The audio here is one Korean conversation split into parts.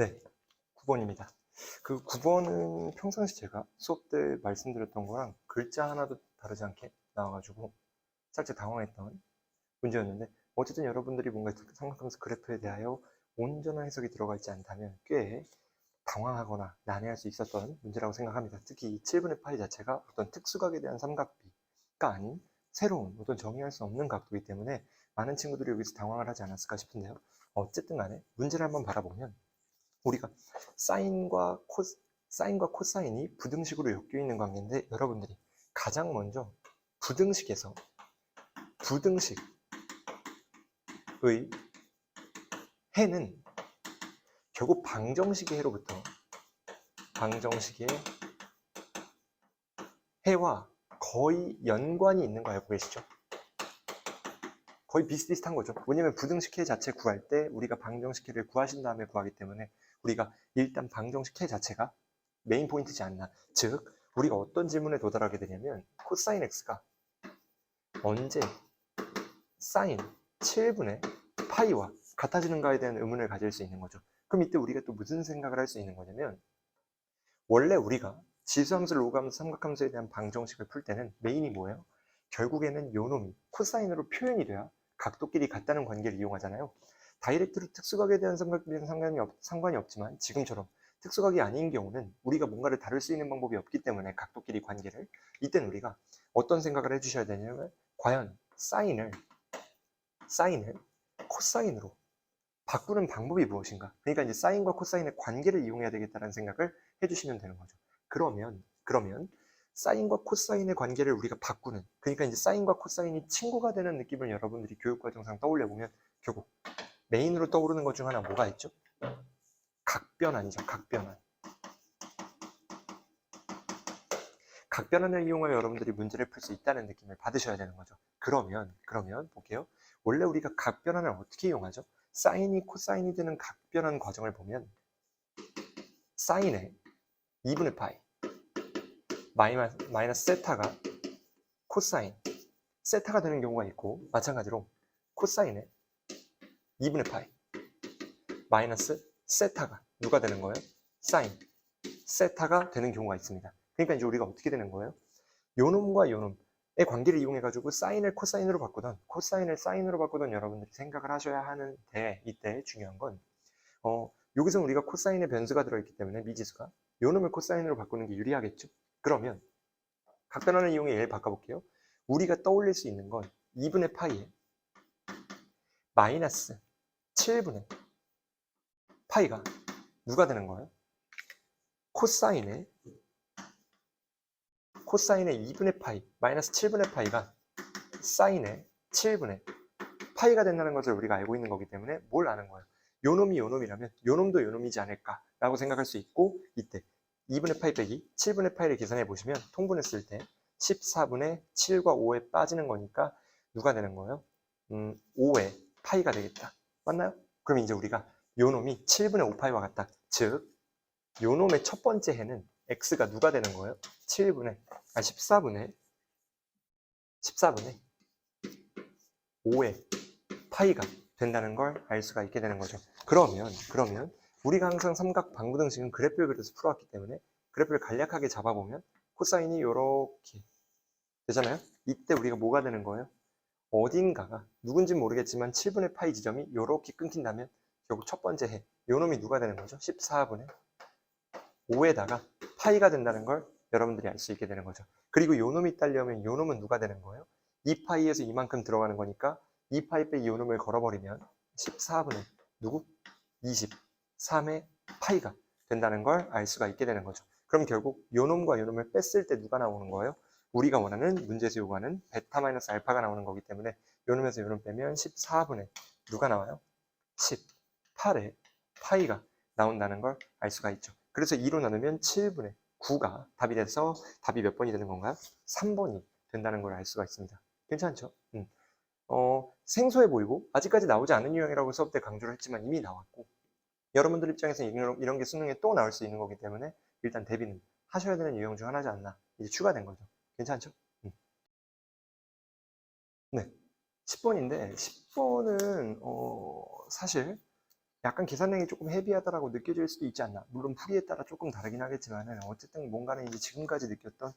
네, 9번입니다. 그 9번은 평상시 제가 수업 때 말씀드렸던 거랑 글자 하나도 다르지 않게 나와가지고 살짝 당황했던 문제였는데, 어쨌든 여러분들이 뭔가 생각하면서 그래프에 대하여 온전한 해석이 들어가 있지 않다면 꽤 당황하거나 난해할 수 있었던 문제라고 생각합니다. 특히 이 7분의 파이 자체가 어떤 특수각에 대한 삼각비가 아닌 새로운 어떤 정의할 수 없는 각도이기 때문에 많은 친구들이 여기서 당황을 하지 않았을까 싶은데요. 어쨌든 간에 문제를 한번 바라보면 우리가 사인과 코사인이 부등식으로 엮여 있는 관계인데, 여러분들이 가장 먼저 부등식에서 부등식의 해는 결국 방정식의 해로부터 방정식의 해와 거의 연관이 있는 거 알고 계시죠? 거의 비슷비슷한 거죠. 왜냐면 부등식 해 자체 구할 때 우리가 방정식 해를 구하신 다음에 구하기 때문에 우리가 일단 방정식 해 자체가 메인 포인트지 않나. 즉, 우리가 어떤 질문에 도달하게 되냐면 코사인 x가 언제 사인 7분의 파이와 같아지는가에 대한 의문을 가질 수 있는 거죠. 그럼 이때 우리가 또 무슨 생각을 할 수 있는 거냐면, 원래 우리가 지수함수, 로그함수, 삼각함수에 대한 방정식을 풀 때는 메인이 뭐예요? 결국에는 요놈이 코사인으로 표현이 돼야 각도끼리 같다는 관계를 이용하잖아요. 다이렉트로 특수각에 대한 삼각비는 상관이 없지만 지금처럼 특수각이 아닌 경우는 우리가 뭔가를 다룰 수 있는 방법이 없기 때문에 각도끼리 관계를, 이때는 우리가 어떤 생각을 해주셔야 되냐면, 과연 사인을 코사인으로 바꾸는 방법이 무엇인가? 그러니까 이제 사인과 코사인의 관계를 이용해야 되겠다는 생각을 해주시면 되는 거죠. 그러면 사인과 코사인의 관계를 우리가 바꾸는, 그러니까 이제 사인과 코사인이 친구가 되는 느낌을 여러분들이 교육과정상 떠올려 보면 결국 메인으로 떠오르는 것 중 하나 뭐가 있죠? 각변환이죠. 각변환. 각변환을 이용하여 여러분들이 문제를 풀 수 있다는 느낌을 받으셔야 되는 거죠. 그러면 볼게요. 원래 우리가 각변환을 어떻게 이용하죠? 사인이 코사인이 되는 각변환 과정을 보면 사인의 2분의 파이 마이너스 세타가 코사인 세타가 되는 경우가 있고, 마찬가지로 코사인의 2분의 파이 마이너스 세타가 누가 되는 거예요? 사인 세타가 되는 경우가 있습니다. 그러니까 이제 우리가 어떻게 되는 거예요? 요놈과 요놈의 관계를 이용해 가지고 사인을 코사인으로 바꾸던 코사인을 사인으로 바꾸던 여러분들이 생각을 하셔야 하는데, 이때 중요한 건 여기서 우리가 코사인의 변수가 들어있기 때문에 미지수가 요놈을 코사인으로 바꾸는 게 유리하겠죠. 그러면 각변환을 이용해 얘를 바꿔볼게요. 우리가 떠올릴 수 있는 건 2분의 파이에 마이너스 7분의 파이가 누가 되는 거예요? 코사인의 2분의 파이 마이너스 7분의 파이가 사인의 7분의 파이가 된다는 것을 우리가 알고 있는 거기 때문에 뭘 아는 거예요? 요놈이 요놈이라면 요놈도 요놈이지 않을까라고 생각할 수 있고, 이때 2분의 파이 빼기 7분의 파이를 계산해 보시면 통분했을 때 14분의 7과 5에 빠지는 거니까 누가 되는 거예요? 5의 파이가 되겠다. 맞나요? 그럼 이제 우리가 요놈이 7분의 5파이와 같다. 즉, 요놈의 첫 번째 해는 x가 누가 되는 거예요? 14분의 5의 파이가 된다는 걸 알 수가 있게 되는 거죠. 그러면 우리가 항상 삼각 방부등식은 그래프를 그려서 풀어왔기 때문에 그래프를 간략하게 잡아보면 코사인이 이렇게 되잖아요. 이때 우리가 뭐가 되는 거예요? 어딘가가 누군지 모르겠지만 7분의 파이 지점이 이렇게 끊긴다면 결국 첫 번째 해 요놈이 누가 되는 거죠? 14분의 5에다가 파이가 된다는 걸 여러분들이 알 수 있게 되는 거죠. 그리고 요놈이 따려면 요놈은 누가 되는 거예요? 2파이에서 이만큼 들어가는 거니까 2파이 빼기 요놈을 걸어버리면 14분의 누구? 23의 파이가 된다는 걸 알 수가 있게 되는 거죠. 그럼 결국 요놈과 요놈을 뺐을 때 누가 나오는 거예요? 우리가 원하는 문제에서 요구하는 베타 마이너스 알파가 나오는 거기 때문에 요놈에서 요놈 빼면 14분의 누가 나와요? 18의 파이가 나온다는 걸 알 수가 있죠. 그래서 2로 나누면 7분의 9가 답이 돼서 답이 몇 번이 되는 건가요? 3번이 된다는 걸 알 수가 있습니다. 괜찮죠? 생소해 보이고 아직까지 나오지 않은 유형이라고 수업 때 강조를 했지만 이미 나왔고, 여러분들 입장에서 이런 게 수능에 또 나올 수 있는 거기 때문에 일단 대비는 하셔야 되는 유형 중 하나지 않나, 이제 추가된 거죠. 괜찮죠? 네, 10번인데 10번은 사실 약간 계산량이 조금 헤비하다라고 느껴질 수도 있지 않나. 물론 풀이에 따라 조금 다르긴 하겠지만은 어쨌든 뭔가는 이제 지금까지 느꼈던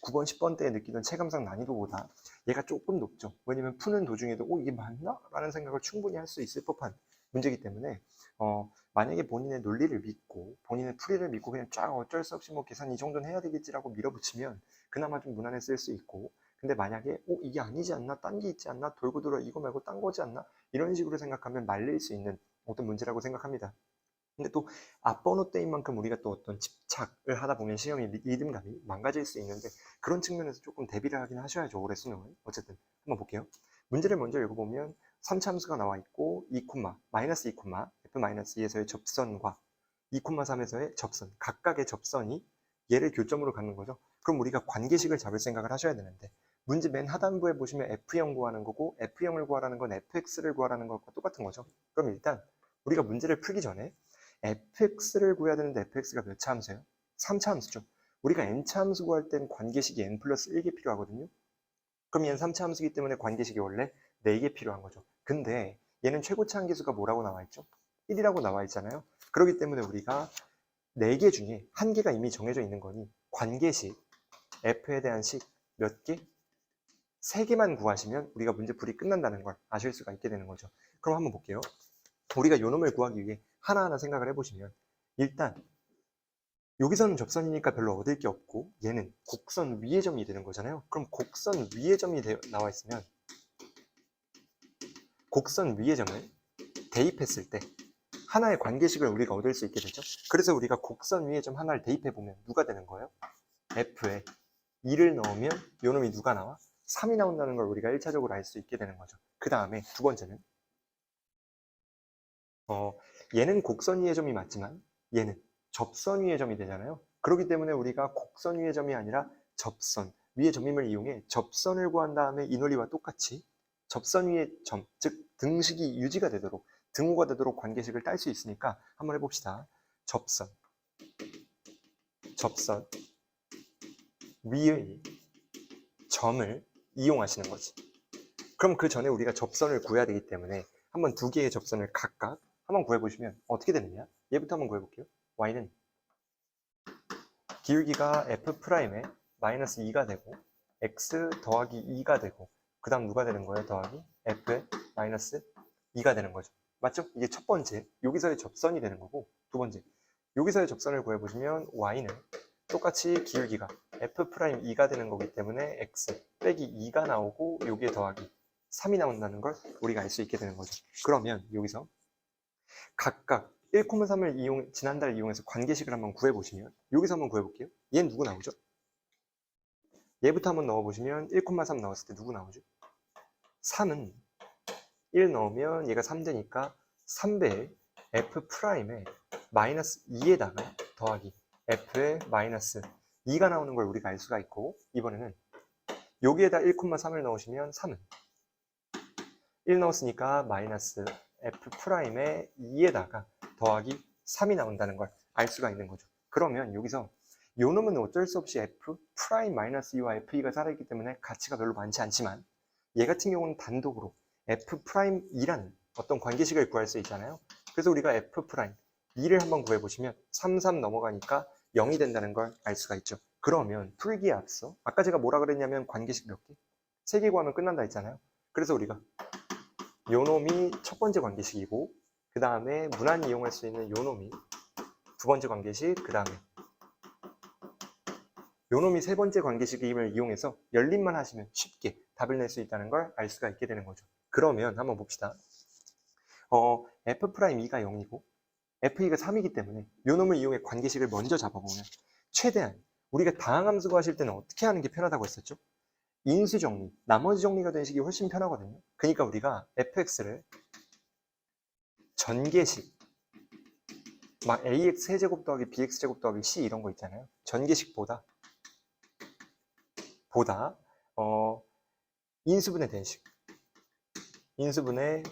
9번, 10번 때 느끼던 체감상 난이도보다 얘가 조금 높죠. 왜냐면 푸는 도중에도 이게 맞나? 라는 생각을 충분히 할 수 있을 법한 문제이기 때문에 만약에 본인의 논리를 믿고 본인의 풀이를 믿고 그냥 쫙 어쩔 수 없이 뭐 계산 이 정도는 해야 되겠지라고 밀어붙이면 그나마 좀 무난했을 수 있고, 근데 만약에 이게 아니지 않나? 딴 게 있지 않나? 돌고 돌아 이거 말고 딴 거지 않나? 이런 식으로 생각하면 말릴 수 있는 어떤 문제라고 생각합니다. 근데 또 앞번호 때인 만큼 우리가 또 어떤 집착을 하다 보면 시험의 리듬감이 망가질 수 있는데, 그런 측면에서 조금 대비를 하긴 하셔야죠, 올해 수능은. 어쨌든 한번 볼게요. 문제를 먼저 읽어보면 선참수가 나와 있고 2, 마이너스 2, f-2에서의 접선과 2,3에서의 접선, 각각의 접선이 얘를 교점으로 갖는 거죠. 그럼 우리가 관계식을 잡을 생각을 하셔야 되는데, 문제 맨 하단부에 보시면 F0 구하는 거고 F0을 구하라는 건 FX를 구하라는 것과 똑같은 거죠. 그럼 일단 우리가 문제를 풀기 전에 fx를 구해야 되는데 fx가 몇 차 함수예요? 3차 함수죠. 우리가 n차 함수 구할 땐 관계식이 n 플러스 1개 필요하거든요. 그럼 얘는 3차 함수이기 때문에 관계식이 원래 4개 필요한 거죠. 근데 얘는 최고차 함계수가 뭐라고 나와 있죠? 1이라고 나와 있잖아요. 그렇기 때문에 우리가 4개 중에 1개가 이미 정해져 있는 거니 관계식 f에 대한 식 몇 개? 3개만 구하시면 우리가 문제 풀이 끝난다는 걸 아실 수가 있게 되는 거죠. 그럼 한번 볼게요. 우리가 요 놈을 구하기 위해 하나하나 생각을 해보시면, 일단 여기서는 접선이니까 별로 얻을 게 없고 얘는 곡선 위의 점이 되는 거잖아요. 그럼 곡선 위의 점이 나와 있으면 곡선 위의 점을 대입했을 때 하나의 관계식을 우리가 얻을 수 있게 되죠. 그래서 우리가 곡선 위의 점 하나를 대입해 보면 누가 되는 거예요? f에 2를 넣으면 요 놈이 누가 나와? 3이 나온다는 걸 우리가 1차적으로 알 수 있게 되는 거죠. 그 다음에 두 번째는 얘는 곡선 위의 점이 맞지만 얘는 접선 위의 점이 되잖아요. 그렇기 때문에 우리가 곡선 위의 점이 아니라 접선 위의 점임을 이용해 접선을 구한 다음에 이 논리와 똑같이 접선 위의 점, 즉 등식이 유지가 되도록, 등호가 되도록 관계식을 딸 수 있으니까 한번 해봅시다. 접선 위의 점을 이용하시는 거지. 그럼 그 전에 우리가 접선을 구해야 되기 때문에 한번 두 개의 접선을 각각 한번 구해보시면 어떻게 되느냐? 얘부터 한번 구해볼게요. y는 기울기가 f'에 마이너스 2가 되고 x 더하기 2가 되고, 그 다음 누가 되는 거예요? 더하기 f에 마이너스 2가 되는 거죠. 맞죠? 이게 첫 번째, 여기서의 접선이 되는 거고, 두 번째, 여기서의 접선을 구해보시면 y는 똑같이 기울기가 f'2가 되는 거기 때문에 x 빼기 2가 나오고 여기에 더하기 3이 나온다는 걸 우리가 알 수 있게 되는 거죠. 그러면 여기서 각각 1,3을 지난달 이용해서 관계식을 한번 구해보시면, 여기서 한번 구해볼게요. 얘는 누구 나오죠? 얘부터 한번 넣어보시면 1,3 넣었을 때 누구 나오죠? 3은 1 넣으면 얘가 3 되니까 3배의 f'에 마이너스 2에다가 더하기 f에 마이너스 2가 나오는 걸 우리가 알 수가 있고, 이번에는 여기에다 1,3을 넣으시면 3은 1 넣었으니까 마이너스 f'에 2에다가 더하기 3이 나온다는 걸 알 수가 있는 거죠. 그러면 여기서 요 놈은 어쩔 수 없이 f'-2와 f2가 살아있기 때문에 가치가 별로 많지 않지만, 얘 같은 경우는 단독으로 f'2라는 어떤 관계식을 구할 수 있잖아요. 그래서 우리가 f'2를 한번 구해보시면 3, 3 넘어가니까 0이 된다는 걸 알 수가 있죠. 그러면 풀기에 앞서 아까 제가 뭐라 그랬냐면 관계식 몇 개? 3개 구하면 끝난다 했잖아요. 그래서 우리가 요 놈이 첫 번째 관계식이고, 그 다음에 무난히 이용할 수 있는 요 놈이 두 번째 관계식, 그 다음에 요 놈이 세 번째 관계식임을 이용해서 열림만 하시면 쉽게 답을 낼 수 있다는 걸 알 수가 있게 되는 거죠. 그러면 한번 봅시다. f'2가 0이고 f2가 3이기 때문에 요 놈을 이용해 관계식을 먼저 잡아보면 최대한 우리가 다항함수 구하실 때는 어떻게 하는 게 편하다고 했었죠? 인수 정리, 나머지 정리가 되는 식이 훨씬 편하거든요. 그러니까 우리가 fx를 전개식, 막 ax 세제곱 더하기 bx 제곱 더하기 c 이런 거 있잖아요. 전개식보다 인수분해 대식, 인수분해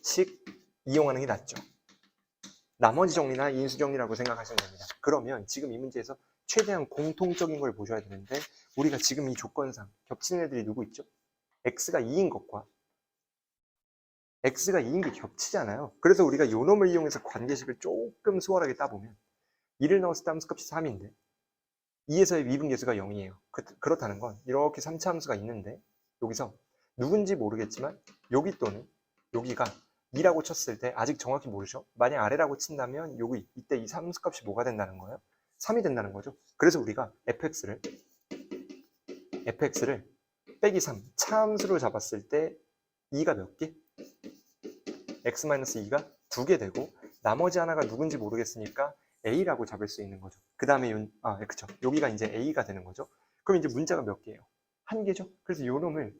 식 이용하는 게 낫죠. 나머지 정리나 인수 정리라고 생각하시면 됩니다. 그러면 지금 이 문제에서 최대한 공통적인 걸 보셔야 되는데, 우리가 지금 이 조건상 겹치는 애들이 누구 있죠? x가 2인 것과 x가 2인 게 겹치잖아요. 그래서 우리가 요 놈을 이용해서 관계식을 조금 수월하게 따보면 2를 넣었을 때 함수값이 3인데 2에서의 미분계수가 0이에요. 그렇다는 건 이렇게 3차 함수가 있는데 여기서 누군지 모르겠지만 여기 또는 여기가 2라고 쳤을 때 아직 정확히 모르죠. 만약 아래라고 친다면 여기 이때 이 함수값이 뭐가 된다는 거예요? 3이 된다는 거죠. 그래서 우리가 fx를 빼기 3 차함수로 잡았을 때 2가 몇 개? x-2가 2개 되고 나머지 하나가 누군지 모르겠으니까 a라고 잡을 수 있는 거죠. 그 다음에 그쵸. 여기가 이제 a가 되는 거죠. 그럼 이제 문자가 몇 개예요? 한 개죠. 그래서 요 놈을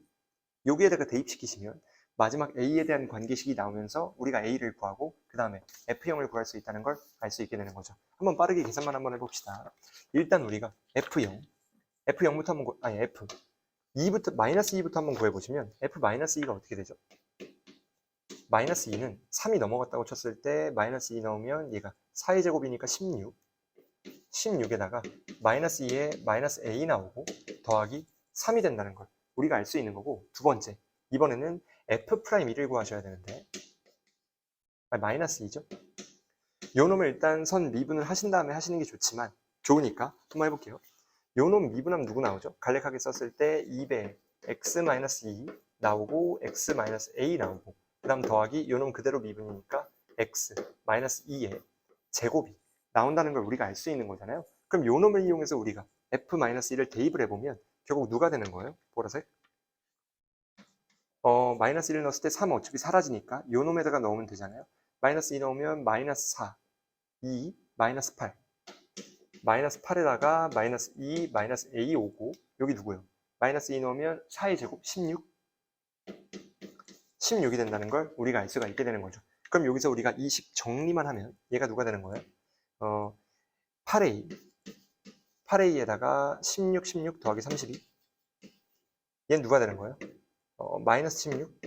여기에다가 대입시키시면 마지막 a에 대한 관계식이 나오면서 우리가 a를 구하고 그 다음에 f0을 구할 수 있다는 걸 알 수 있게 되는 거죠. 한번 빠르게 계산만 한번 해봅시다. 일단 우리가 f0부터 한번 f 2부터 마이너스 2부터 한번 구해보시면 f-2가 어떻게 되죠? 마이너스 2는 3이 넘어갔다고 쳤을 때 마이너스 2 넣으면 얘가 4의 제곱이니까 16에다가 마이너스 2에 마이너스 a 나오고 더하기 3이 된다는 걸 우리가 알 수 있는 거고, 두 번째 이번에는 f'1을 구하셔야 되는데 마이너스 2죠. 요 놈을 일단 선 미분을 하신 다음에 하시는 게 좋지만 좋으니까 한번 해볼게요. 요 놈 미분하면 누구 나오죠? 간략하게 썼을 때 2배 x-2 나오고 x-a 나오고 그 다음 더하기 요놈 그대로 미분이니까 x-2의 제곱이 나온다는 걸 우리가 알 수 있는 거잖아요. 그럼 요 놈을 이용해서 우리가 f-1을 대입을 해보면 결국 누가 되는 거예요? 보라색? 마이너스 1을 넣었을 때 3 어차피 사라지니까 요 놈에다가 넣으면 되잖아요. 마이너스 2 넣으면 마이너스 4, 2, 마이너스 8 마이너스 8에다가 마이너스 2, 마이너스 a 오고 여기 누구예요? 마이너스 2 넣으면 4의 제곱 16이 된다는 걸 우리가 알 수가 있게 되는 거죠. 그럼 여기서 우리가 이 식 정리만 하면 얘가 누가 되는 거예요? 8a에다가 16 더하기 32 얘는 누가 되는 거예요? 마이너스 16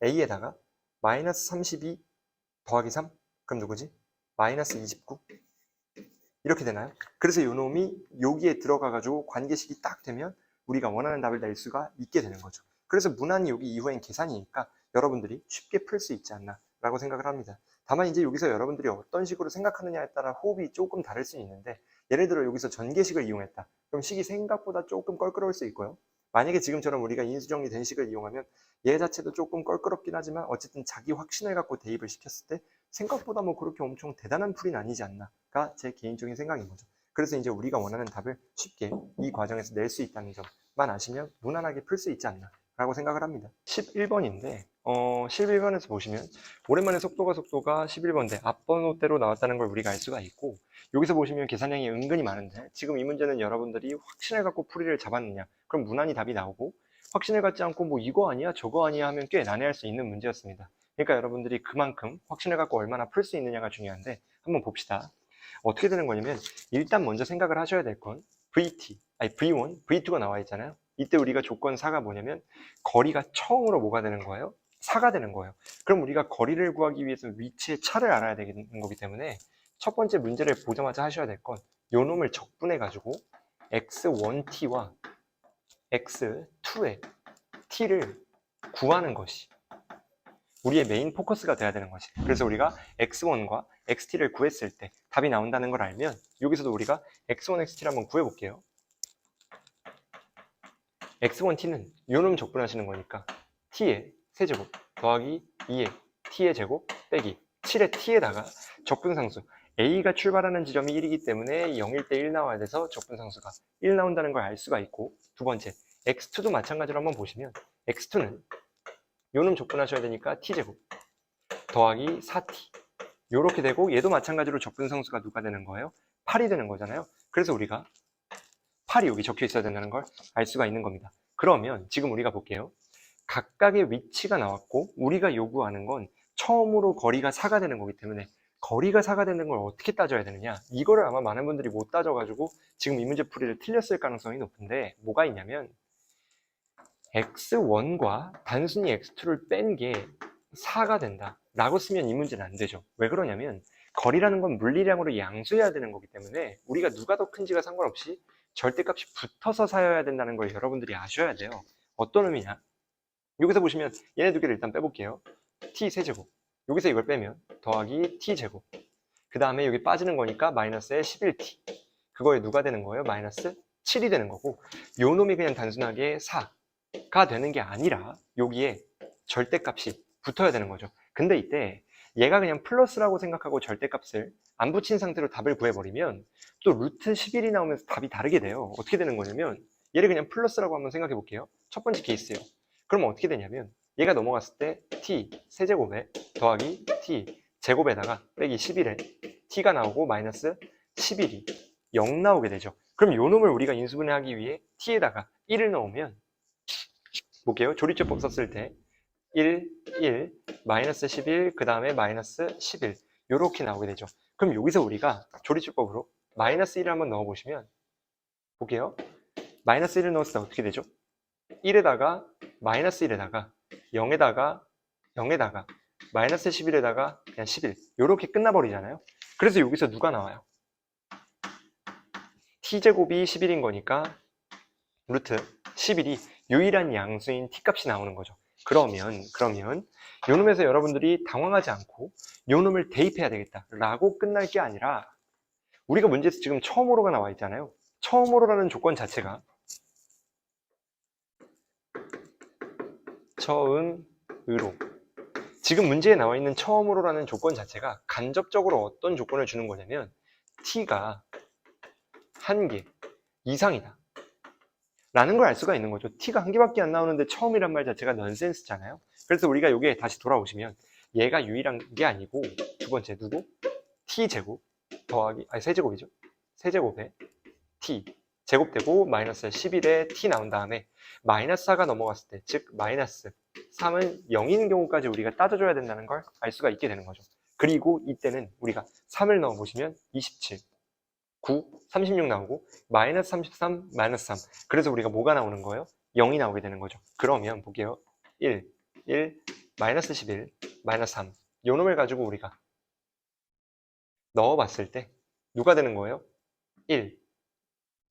a에다가 마이너스 32 더하기 3 그럼 누구지? 마이너스 29 이렇게 되나요? 그래서 요 놈이 여기에 들어가가지고 관계식이 딱 되면 우리가 원하는 답을 낼 수가 있게 되는 거죠. 그래서 무난히 여기 이후엔 계산이니까 여러분들이 쉽게 풀 수 있지 않나 라고 생각을 합니다. 다만 이제 여기서 여러분들이 어떤 식으로 생각하느냐에 따라 호흡이 조금 다를 수 있는데, 예를 들어 여기서 전개식을 이용했다. 그럼 식이 생각보다 조금 껄끄러울 수 있고요. 만약에 지금처럼 우리가 인수정리된 식을 이용하면 얘 자체도 조금 껄끄럽긴 하지만 어쨌든 자기 확신을 갖고 대입을 시켰을 때 생각보다 뭐 그렇게 엄청 대단한 풀이는 아니지 않나가 제 개인적인 생각인 거죠. 그래서 이제 우리가 원하는 답을 쉽게 이 과정에서 낼 수 있다는 점만 아시면 무난하게 풀 수 있지 않나 라고 생각을 합니다. 11번인데 11번에서 보시면 오랜만에 속도가 11번인데 앞번호대로 나왔다는 걸 우리가 알 수가 있고, 여기서 보시면 계산량이 은근히 많은데 지금 이 문제는 여러분들이 확신을 갖고 풀이를 잡았느냐 그럼 무난히 답이 나오고, 확신을 갖지 않고 뭐 이거 아니야 저거 아니야 하면 꽤 난해할 수 있는 문제였습니다. 그러니까 여러분들이 그만큼 확신을 갖고 얼마나 풀 수 있느냐가 중요한데 한번 봅시다. 어떻게 되는 거냐면 일단 먼저 생각을 하셔야 될 건 V1, V2가 나와 있잖아요. 이때 우리가 조건 4가 뭐냐면 거리가 처음으로 뭐가 되는 거예요? 4가 되는 거예요. 그럼 우리가 거리를 구하기 위해서 위치의 차를 알아야 되는 거기 때문에 첫 번째 문제를 보자마자 하셔야 될 건 요 놈을 적분해 가지고 x1t와 x2의 t를 구하는 것이 우리의 메인 포커스가 돼야 되는 거지. 그래서 우리가 x1과 xt를 구했을 때 답이 나온다는 걸 알면 여기서도 우리가 x1, xt를 한번 구해볼게요. x1t는 요놈 적분하시는 거니까 t의 세제곱 더하기 2의 t의 제곱 빼기 7의 t에다가 적분상수 a가 출발하는 지점이 1이기 때문에 0일 때 1 나와야 돼서 적분상수가 1 나온다는 걸 알 수가 있고, 두 번째 x2도 마찬가지로 한번 보시면 x2는 요놈 적분하셔야 되니까 t제곱 더하기 4t 요렇게 되고, 얘도 마찬가지로 적분상수가 누가 되는 거예요? 8이 되는 거잖아요. 그래서 우리가 8이 여기 적혀 있어야 된다는 걸 알 수가 있는 겁니다. 그러면 지금 우리가 볼게요. 각각의 위치가 나왔고 우리가 요구하는 건 처음으로 거리가 4가 되는 거기 때문에 거리가 4가 되는 걸 어떻게 따져야 되느냐, 이거를 아마 많은 분들이 못 따져가지고 지금 이 문제 풀이를 틀렸을 가능성이 높은데, 뭐가 있냐면 x1과 단순히 x2를 뺀 게 4가 된다 라고 쓰면 이 문제는 안 되죠. 왜 그러냐면 거리라는 건 물리량으로 양수해야 되는 거기 때문에 우리가 누가 더 큰지가 상관없이 절대값이 붙어서 사여야 된다는 걸 여러분들이 아셔야 돼요. 어떤 의미냐? 여기서 보시면 얘네 두 개를 일단 빼볼게요. t 세제곱. 여기서 이걸 빼면 더하기 t 제곱. 그 다음에 여기 빠지는 거니까 마이너스에 11t. 그거에 누가 되는 거예요? 마이너스 7이 되는 거고, 요 놈이 그냥 단순하게 4가 되는 게 아니라 여기에 절대값이 붙어야 되는 거죠. 근데 이때 얘가 그냥 플러스라고 생각하고 절대값을 안 붙인 상태로 답을 구해버리면 또 루트 11이 나오면서 답이 다르게 돼요. 어떻게 되는 거냐면 얘를 그냥 플러스라고 한번 생각해 볼게요. 첫 번째 케이스예요. 그러면 어떻게 되냐면 얘가 넘어갔을 때 t 세제곱에 더하기 t 제곱에다가 빼기 11에 t가 나오고 마이너스 11이 0 나오게 되죠. 그럼 요 놈을 우리가 인수분해하기 위해 t에다가 1을 넣으면 볼게요. 조리제법 썼을 때 1, 1, 마이너스 11, 그 다음에 마이너스 11 요렇게 나오게 되죠. 그럼 여기서 우리가 조리제법으로 마이너스 1을 한번 넣어보시면 볼게요. 마이너스 1을 넣었을 때 어떻게 되죠? 1에다가 마이너스 1에다가 0에다가 0에다가 마이너스 11에다가 그냥 11 요렇게 끝나버리잖아요. 그래서 여기서 누가 나와요? t제곱이 11인 거니까 루트 11이 유일한 양수인 t값이 나오는 거죠. 그러면 요 놈에서 여러분들이 당황하지 않고 요 놈을 대입해야 되겠다 라고 끝날 게 아니라 우리가 문제에서 지금 처음으로가 나와 있잖아요. 처음으로라는 조건 자체가 처음으로, 지금 문제에 나와 있는 처음으로라는 조건 자체가 간접적으로 어떤 조건을 주는 거냐면 t가 1개 이상이다 라는 걸 알 수가 있는 거죠. t가 1개밖에 안 나오는데 처음이란 말 자체가 넌센스잖아요. 그래서 우리가 여기에 다시 돌아오시면 얘가 유일한 게 아니고 두 번째 누구? t제곱 더하기 세제곱이죠. 세제곱에 t 제곱되고 마이너스 11에 t 나온 다음에 마이너스 4가 넘어갔을 때, 즉 마이너스 3은 0인 경우까지 우리가 따져줘야 된다는 걸 알 수가 있게 되는 거죠. 그리고 이때는 우리가 3을 넣어보시면 27, 9, 36 나오고 마이너스 33, 마이너스 3. 그래서 우리가 뭐가 나오는 거예요? 0이 나오게 되는 거죠. 그러면 볼게요. 1, 1, 마이너스 11, 마이너스 3. 요 놈을 가지고 우리가 넣어봤을 때 누가 되는 거예요? 1,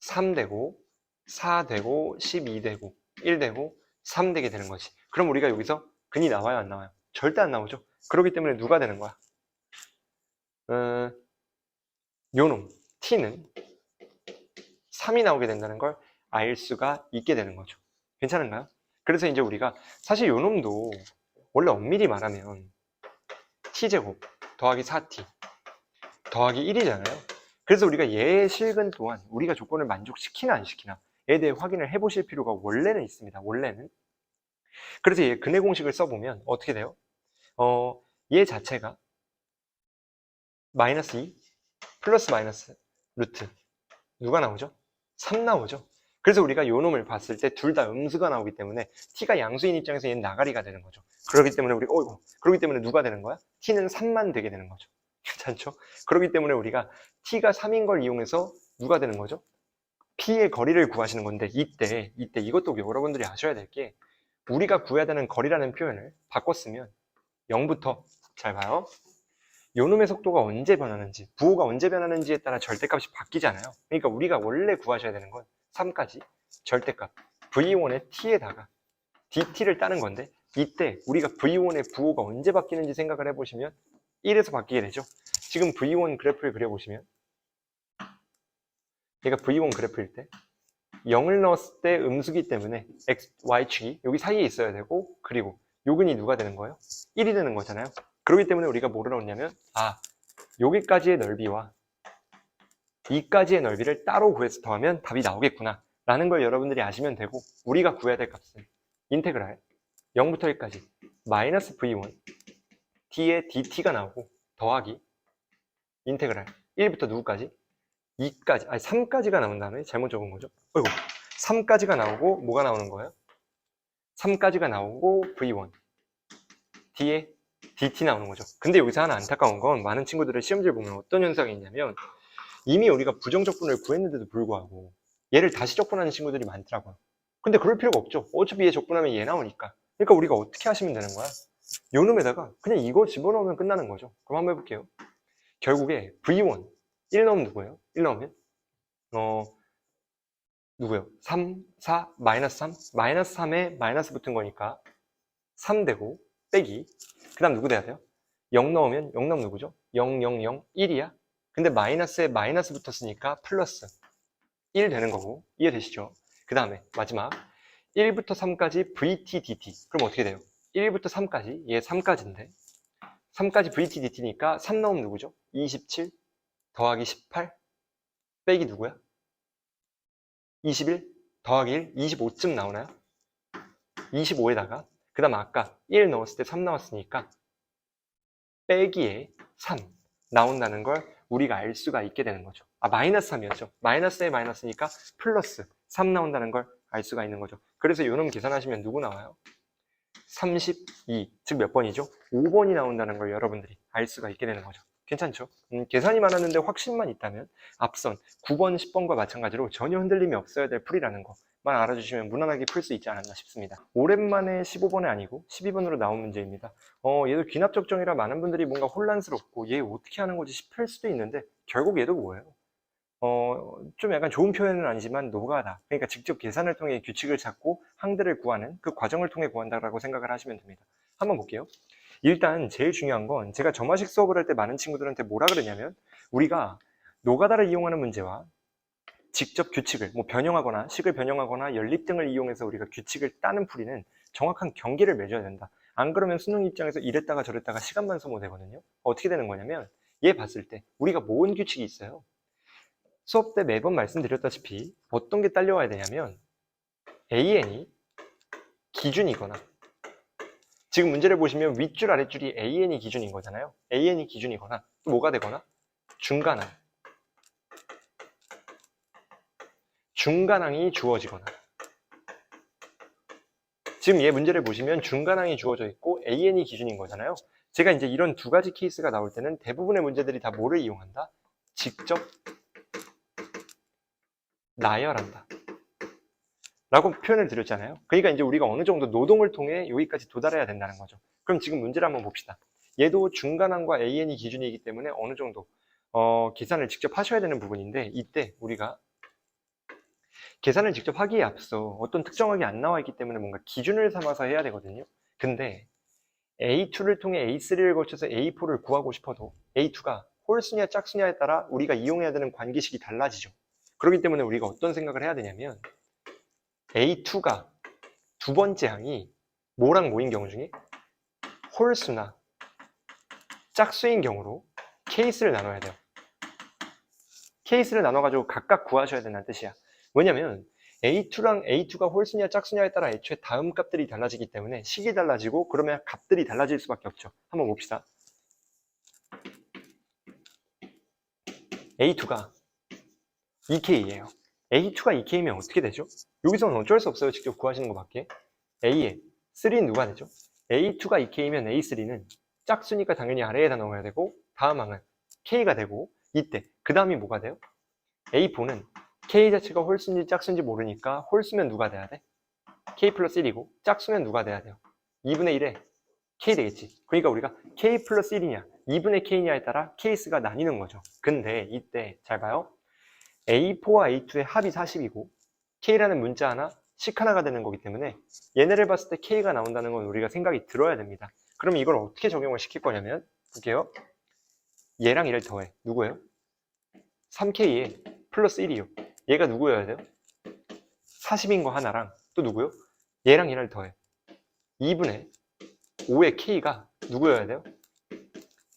3 되고 4 되고 12 되고 1 되고 3 되게 되는 거지. 그럼 우리가 여기서 근이 나와요, 안 나와요? 절대 안 나오죠. 그렇기 때문에 누가 되는 거야? 요놈 t는 3이 나오게 된다는 걸 알 수가 있게 되는 거죠. 괜찮은가요? 그래서 이제 우리가 사실 요놈도 원래 엄밀히 말하면 t제곱 더하기 4t 더하기 1이잖아요. 그래서 우리가 얘의 실근 또한 우리가 조건을 만족시키나 안 시키나에 대해 확인을 해보실 필요가 원래는 있습니다. 원래는. 그래서 얘 근해 공식을 써보면 어떻게 돼요? 얘 자체가 마이너스 2 플러스 마이너스 루트 누가 나오죠? 3 나오죠. 그래서 우리가 요 놈을 봤을 때 둘 다 음수가 나오기 때문에 t가 양수인 입장에서 얘는 나가리가 되는 거죠. 그렇기 때문에 그렇기 때문에 누가 되는 거야? t는 3만 되게 되는 거죠. 괜찮죠? 그렇기 때문에 우리가 t가 3인 걸 이용해서 누가 되는 거죠? p의 거리를 구하시는 건데 이때 이것도 여러분들이 아셔야 될 게 우리가 구해야 되는 거리라는 표현을 바꿨으면 0부터 잘 봐요. 요놈의 속도가 언제 변하는지, 부호가 언제 변하는지에 따라 절대값이 바뀌잖아요. 그러니까 우리가 원래 구하셔야 되는 건 3까지 절대값 v1의 t에다가 dt를 따는 건데 이때 우리가 v1의 부호가 언제 바뀌는지 생각을 해보시면 1에서 바뀌게 되죠. 지금 v1 그래프를 그려보시면 얘가 v1 그래프일 때 0을 넣었을 때 음수기 때문에 x, y축이 여기 사이에 있어야 되고 그리고 요근이 누가 되는 거예요? 1이 되는 거잖아요. 그렇기 때문에 우리가 뭐를 넣었냐면 여기까지의 넓이와 이까지의 넓이를 따로 구해서 더하면 답이 나오겠구나 라는 걸 여러분들이 아시면 되고 우리가 구해야 될 값은 인테그랄 0부터 1까지 마이너스 v1 t에 dt가 나오고 더하기 인테그랄 1부터 누구까지? 2까지, 3까지가 나온 다음에 잘못 적은 거죠. 3까지가 나오고 뭐가 나오는 거예요? 3까지가 나오고 v1 뒤에 dt 나오는 거죠. 근데 여기서 하나 안타까운 건 많은 친구들의 시험지를 보면 어떤 현상이 있냐면 이미 우리가 부정적분을 구했는데도 불구하고 얘를 다시 적분하는 친구들이 많더라고요. 근데 그럴 필요가 없죠. 어차피 얘 적분하면 얘 나오니까. 그러니까 우리가 어떻게 하시면 되는 거야? 요 놈에다가 그냥 이거 집어넣으면 끝나는 거죠. 그럼 한번 해볼게요. 결국에 v1 1 넣으면 누구예요? 1 넣으면 누구예요? 3, 4, 마이너스 3 마이너스 3에 마이너스 붙은 거니까 3 되고 빼기 그 다음 누구 돼야 돼요? 0 넣으면 0 넣으면 누구죠? 0, 0, 0, 1이야. 근데 마이너스에 마이너스 붙었으니까 플러스 1 되는 거고. 이해되시죠? 그 다음에 마지막 1부터 3까지 VT, DT. 그럼 어떻게 돼요? 1부터 3까지, 얘 3까지인데 3까지 VT, DT니까 3 넣으면 누구죠? 27 더하기 18 빼기 누구야? 21 더하기 1, 25쯤 나오나요? 25에다가 그 다음 아까 1 넣었을 때 3 나왔으니까 빼기에 3 나온다는 걸 우리가 알 수가 있게 되는 거죠. 마이너스 3이었죠. 마이너스에 마이너스니까 플러스 3 나온다는 걸 알 수가 있는 거죠. 그래서 요놈 계산하시면 누구 나와요? 32, 즉 몇 번이죠? 5번이 나온다는 걸 여러분들이 알 수가 있게 되는 거죠. 괜찮죠? 계산이 많았는데 확신만 있다면 앞선 9번, 10번과 마찬가지로 전혀 흔들림이 없어야 될 풀이라는 거만 알아주시면 무난하게 풀 수 있지 않았나 싶습니다. 오랜만에 15번이 아니고 12번으로 나온 문제입니다. 얘도 귀납적정이라 많은 분들이 뭔가 혼란스럽고 얘 어떻게 하는 거지 싶을 수도 있는데 결국 얘도 뭐예요? 좀 약간 좋은 표현은 아니지만 노가다. 그러니까 직접 계산을 통해 규칙을 찾고 항들을 구하는 그 과정을 통해 구한다라고 생각을 하시면 됩니다. 한번 볼게요. 일단 제일 중요한 건 제가 점화식 수업을 할 때 많은 친구들한테 뭐라 그러냐면 우리가 노가다를 이용하는 문제와 직접 규칙을 변형하거나 식을 변형하거나 연립 등을 이용해서 우리가 규칙을 따는 풀이는 정확한 경계를 맺어야 된다. 안 그러면 수능 입장에서 이랬다가 저랬다가 시간만 소모되거든요. 어떻게 되는 거냐면 얘 봤을 때 우리가 모은 규칙이 있어요. 수업 때 매번 말씀드렸다시피 어떤 게 딸려와야 되냐면 AN이 기준이거나 지금 문제를 보시면 윗줄 아랫줄이 AN이 기준인 거잖아요. AN이 기준이거나 또 뭐가 되거나 중간항이 주어지거나 지금 얘 문제를 보시면 중간항이 주어져 있고 AN이 기준인 거잖아요. 제가 이제 이런 두 가지 케이스가 나올 때는 대부분의 문제들이 다 뭐를 이용한다? 직접 나열한다 라고 표현을 드렸잖아요. 그러니까 이제 우리가 어느 정도 노동을 통해 여기까지 도달해야 된다는 거죠. 그럼 지금 문제를 한번 봅시다. 얘도 중간항과 AN이 기준이기 때문에 어느 정도 계산을 직접 하셔야 되는 부분인데 이때 우리가 계산을 직접 하기에 앞서 어떤 특정하게 안 나와 있기 때문에 뭔가 기준을 삼아서 해야 되거든요. 근데 A2를 통해 A3를 거쳐서 A4를 구하고 싶어도 A2가 홀수냐 짝수냐에 따라 우리가 이용해야 되는 관계식이 달라지죠. 그렇기 때문에 우리가 어떤 생각을 해야 되냐면 A2가 두 번째 항이 뭐랑 뭐인 경우 중에 홀수나 짝수인 경우로 케이스를 나눠야 돼요. 케이스를 나눠가지고 각각 구하셔야 된다는 뜻이야. 왜냐면 A2가 홀수냐 짝수냐에 따라 애초에 다음 값들이 달라지기 때문에 식이 달라지고 그러면 값들이 달라질 수밖에 없죠. 한번 봅시다. A2가 2K예요. A2가 2K면 어떻게 되죠? 여기서는 어쩔 수 없어요. 직접 구하시는 것밖에. A에 3는 누가 되죠? A2가 2K면 A3는 짝수니까 당연히 아래에다 넣어야 되고 다음 항은 K가 되고 이때 그 다음이 뭐가 돼요? A4는 K 자체가 홀수인지 짝수인지 모르니까 홀수면 누가 돼야 돼? K 플러스 1이고 짝수면 누가 돼야 돼요? 2분의 1에 K 되겠지. 그러니까 우리가 K 플러스 1이냐 2분의 K냐에 따라 케이스가 나뉘는 거죠. 근데 이때 잘 봐요. A4와 A2의 합이 40이고 K라는 문자 하나, 식 하나가 되는 거기 때문에 얘네를 봤을 때 K가 나온다는 건 우리가 생각이 들어야 됩니다. 그럼 이걸 어떻게 적용을 시킬 거냐면 볼게요. 얘랑 얘를 더해. 누구예요? 3K에 플러스 1이요. 얘가 누구여야 돼요? 40인 거 하나랑 또 누구요? 얘랑 얘를 더해. 2분의 5의 K가 누구여야 돼요?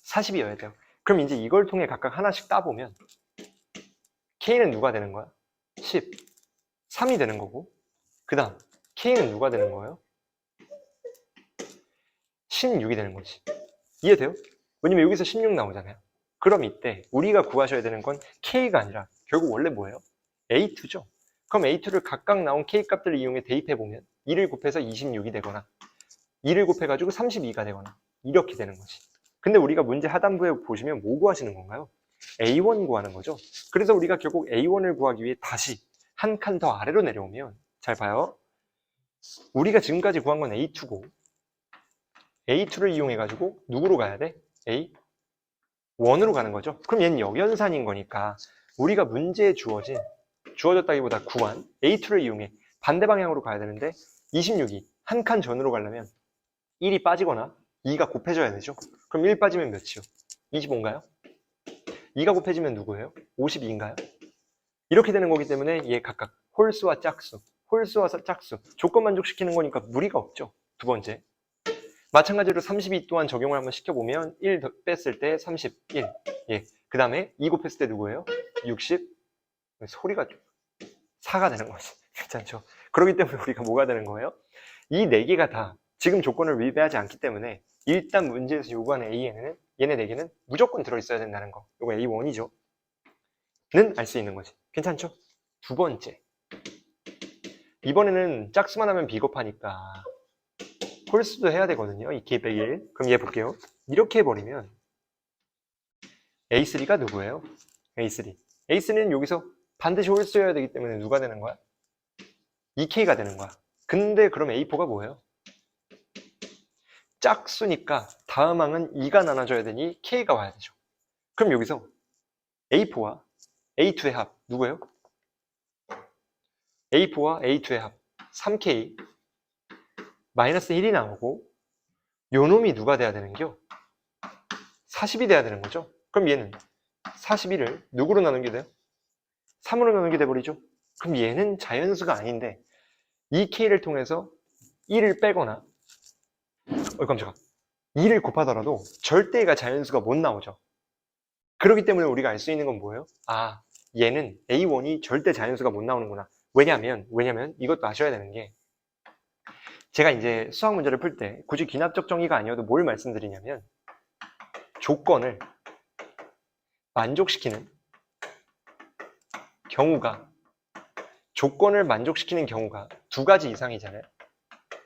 40이어야 돼요. 그럼 이제 이걸 통해 각각 하나씩 따보면 K는 누가 되는 거야? 10. 3이 되는 거고 그 다음 K는 누가 되는 거예요? 16이 되는 거지. 이해돼요? 왜냐면 여기서 16 나오잖아요. 그럼 이때 우리가 구하셔야 되는 건 K가 아니라 결국 원래 뭐예요? A2죠. 그럼 A2를 각각 나온 K 값들을 이용해 대입해보면 1을 곱해서 26이 되거나 2를 곱해가지고 32가 되거나 이렇게 되는 거지. 근데 우리가 문제 하단부에 보시면 뭐 구하시는 건가요? A1 구하는 거죠. 그래서 우리가 결국 A1을 구하기 위해 다시 한 칸 더 아래로 내려오면 잘 봐요. 우리가 지금까지 구한 건 A2고 A2를 이용해가지고 누구로 가야 돼? A1으로 가는 거죠. 그럼 얘는 역연산인 거니까 우리가 문제에 주어졌다기보다 구한 A2를 이용해 반대 방향으로 가야 되는데 26이 한 칸 전으로 가려면 1이 빠지거나 2가 곱해져야 되죠. 그럼 1 빠지면 몇이요? 25인가요? 2가 곱해지면 누구예요? 52인가요? 이렇게 되는 거기 때문에 얘 각각 홀수와 짝수, 홀수와 짝수, 조건 만족시키는 거니까 무리가 없죠. 두 번째. 마찬가지로 32 또한 적용을 한번 시켜보면 1 뺐을 때 31. 예. 그 다음에 2 곱했을 때 누구예요? 60. 소리가 좀 4가 되는 거지. 괜찮죠? 그렇기 때문에 우리가 뭐가 되는 거예요? 이 4개가 다 지금 조건을 위배하지 않기 때문에 일단 문제에서 요구하는 AN은 얘네 4개는 무조건 들어있어야 된다는 거. 요거 A1이죠. 는 알 수 있는 거지. 괜찮죠? 두 번째. 이번에는 짝수만 하면 비겁하니까 홀수도 해야 되거든요. 2K 빼기 1. 그럼 얘 볼게요. 이렇게 해버리면 A3가 누구예요? A3. A3는 여기서 반드시 홀수여야 되기 때문에 누가 되는 거야? 2K가 되는 거야. 근데 그럼 A4가 뭐예요? 짝수니까 다음 항은 2가 나눠져야 되니 K가 와야 되죠. 그럼 여기서 A4와 A2의 합 누구예요? A4와 A2의 합 3K 마이너스 1이 나오고 요 놈이 누가 돼야 되는겨? 40이 돼야 되는 거죠. 그럼 얘는 41을 누구로 나누게 돼요? 3으로 나누게 돼버리죠. 그럼 얘는 자연수가 아닌데 이 K를 통해서 1을 빼거나 깜짝아 2를 곱하더라도 절대 얘가 자연수가 못 나오죠. 그렇기 때문에 우리가 알 수 있는 건 뭐예요? 아, 얘는 A1이 절대 자연수가 못 나오는구나. 왜냐면 이것도 아셔야 되는 게 제가 이제 수학 문제를 풀 때 굳이 기납적 정의가 아니어도 뭘 말씀드리냐면 조건을 만족시키는 경우가 두 가지 이상이잖아요.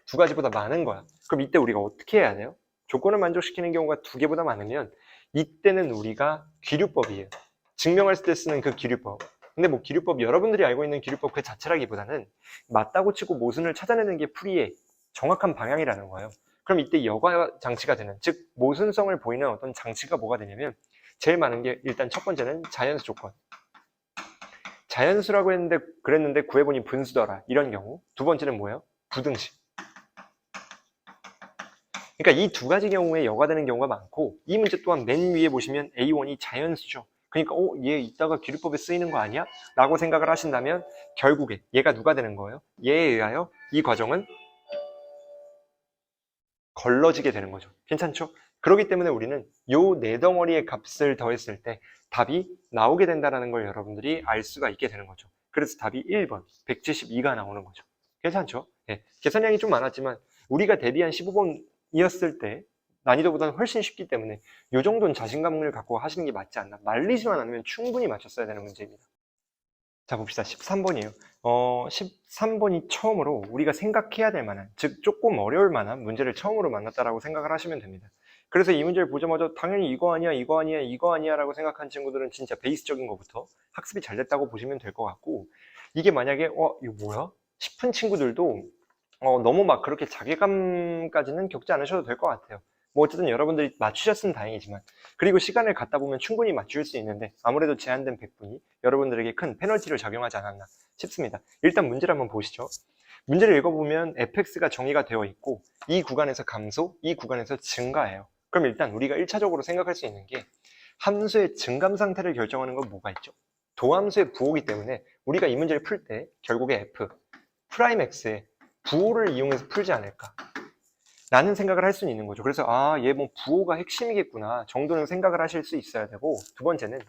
두 가지보다 많은 거야. 그럼 이때 우리가 어떻게 해야 돼요? 조건을 만족시키는 경우가 두 개보다 많으면 이때는 우리가 기류법이에요. 증명할 때 쓰는 그 기류법. 근데 뭐 기류법 여러분들이 알고 있는 기류법 그 자체라기보다는 맞다고 치고 모순을 찾아내는 게 풀이의 정확한 방향이라는 거예요. 그럼 이때 여과 장치가 되는, 즉 모순성을 보이는 어떤 장치가 뭐가 되냐면 제일 많은 게 일단 첫 번째는 자연수 조건. 자연수라고 그랬는데 구해보니 분수더라. 이런 경우. 두 번째는 뭐예요? 부등식. 그러니까 이 두 가지 경우에 여과되는 경우가 많고 이 문제 또한 맨 위에 보시면 A1이 자연수죠. 그러니까 얘 이따가 기류법에 쓰이는 거 아니야? 라고 생각을 하신다면 결국에 얘가 누가 되는 거예요? 얘에 의하여 이 과정은 걸러지게 되는 거죠. 괜찮죠? 그렇기 때문에 우리는 요 네 덩어리의 값을 더했을 때 답이 나오게 된다는 걸 여러분들이 알 수가 있게 되는 거죠. 그래서 답이 1번 172가 나오는 거죠. 괜찮죠? 네. 계산량이 좀 많았지만 우리가 대비한 15번이었을 때 난이도보다는 훨씬 쉽기 때문에 요 정도는 자신감을 갖고 하시는 게 맞지 않나. 말리지만 않으면 충분히 맞췄어야 되는 문제입니다. 자, 봅시다. 13번이에요. 13번이 처음으로 우리가 생각해야 될 만한, 즉 조금 어려울 만한 문제를 처음으로 만났다라고 생각을 하시면 됩니다. 그래서 이 문제를 보자마자 당연히 이거 아니야, 이거 아니야, 이거 아니야 라고 생각한 친구들은 진짜 베이스적인 것부터 학습이 잘 됐다고 보시면 될 것 같고, 이게 만약에 이거 뭐야? 싶은 친구들도 너무 막 그렇게 자괴감까지는 겪지 않으셔도 될 것 같아요. 뭐 어쨌든 여러분들이 맞추셨으면 다행이지만, 그리고 시간을 갖다 보면 충분히 맞출 수 있는데 아무래도 제한된 100분이 여러분들에게 큰 페널티를 적용하지 않았나 싶습니다. 일단 문제를 한번 보시죠. 문제를 읽어보면 fx가 정의가 되어 있고 이 구간에서 감소, 이 구간에서 증가예요. 그럼 일단 우리가 1차적으로 생각할 수 있는 게 함수의 증감 상태를 결정하는 건 뭐가 있죠? 도함수의 부호이기 때문에 우리가 이 문제를 풀 때 결국에 f 프라임 x의 부호를 이용해서 풀지 않을까 라는 생각을 할 수는 있는 거죠. 그래서 얘 뭐 부호가 핵심이겠구나 정도는 생각을 하실 수 있어야 되고, 두 번째는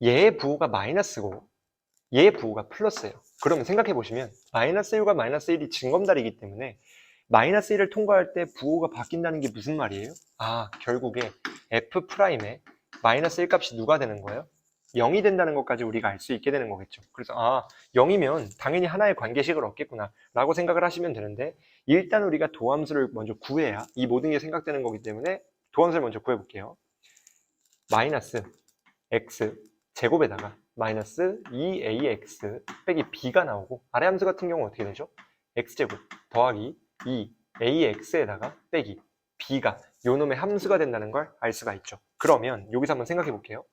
얘의 부호가 마이너스고 얘의 부호가 플러스예요. 그러면 생각해 보시면 마이너스 1과 마이너스 1이 증검다리이기 때문에 마이너스 1을 통과할 때 부호가 바뀐다는 게 무슨 말이에요? 결국에 f'의 마이너스 1 값이 누가 되는 거예요? 0이 된다는 것까지 우리가 알 수 있게 되는 거겠죠. 그래서 0이면 당연히 하나의 관계식을 얻겠구나 라고 생각을 하시면 되는데, 일단 우리가 도함수를 먼저 구해야 이 모든 게 생각되는 거기 때문에 도함수를 먼저 구해볼게요. 마이너스 x 제곱에다가 마이너스 2ax 빼기 b가 나오고, 아래 함수 같은 경우는 어떻게 되죠? x제곱 더하기 2ax에다가 빼기 b가 요놈의 함수가 된다는 걸 알 수가 있죠. 그러면 여기서 한번 생각해 볼게요.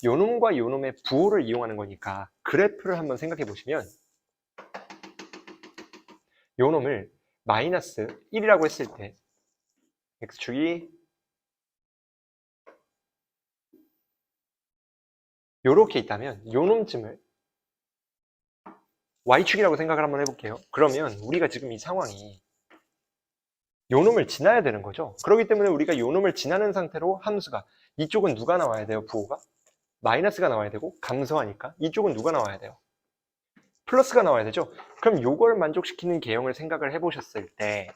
요놈과 요놈의 부호를 이용하는 거니까 그래프를 한번 생각해 보시면 요놈을 마이너스 1이라고 했을 때 x축이 요렇게 있다면 요 놈쯤을 y축이라고 생각을 한번 해볼게요. 그러면 우리가 지금 이 상황이 요 놈을 지나야 되는 거죠. 그렇기 때문에 우리가 요 놈을 지나는 상태로 함수가 이쪽은 누가 나와야 돼요? 부호가? 마이너스가 나와야 되고 감소하니까 이쪽은 누가 나와야 돼요? 플러스가 나와야 되죠. 그럼 요걸 만족시키는 개형을 생각을 해보셨을 때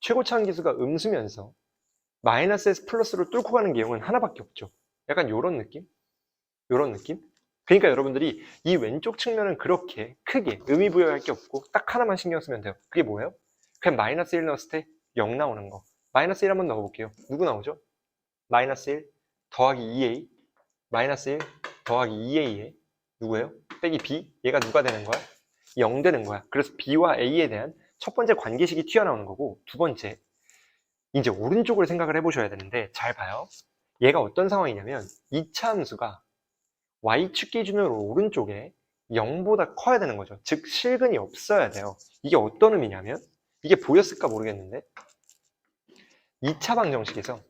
최고차 함기수가 음수면서 마이너스에서 플러스로 뚫고 가는 개형은 하나밖에 없죠. 약간 요런 느낌? 요런 느낌? 그러니까 여러분들이 이 왼쪽 측면은 그렇게 크게 의미 부여할 게 없고 딱 하나만 신경 쓰면 돼요. 그게 뭐예요? 그냥 마이너스 1 넣었을 때 0 나오는 거. 마이너스 1 한번 넣어볼게요. 누구 나오죠? 마이너스 1 더하기 2a 마이너스 1 더하기 2a에 누구예요? 빼기 b. 얘가 누가 되는 거야? 0 되는 거야. 그래서 b와 a에 대한 첫 번째 관계식이 튀어나오는 거고 두 번째 이제 오른쪽을 생각을 해보셔야 되는데 잘 봐요. 얘가 어떤 상황이냐면 2차 함수가 y축 기준으로 오른쪽에 0보다 커야 되는 거죠. 즉 실근이 없어야 돼요. 이게 어떤 의미냐면 이게 보였을까 모르겠는데 2차 방정식에서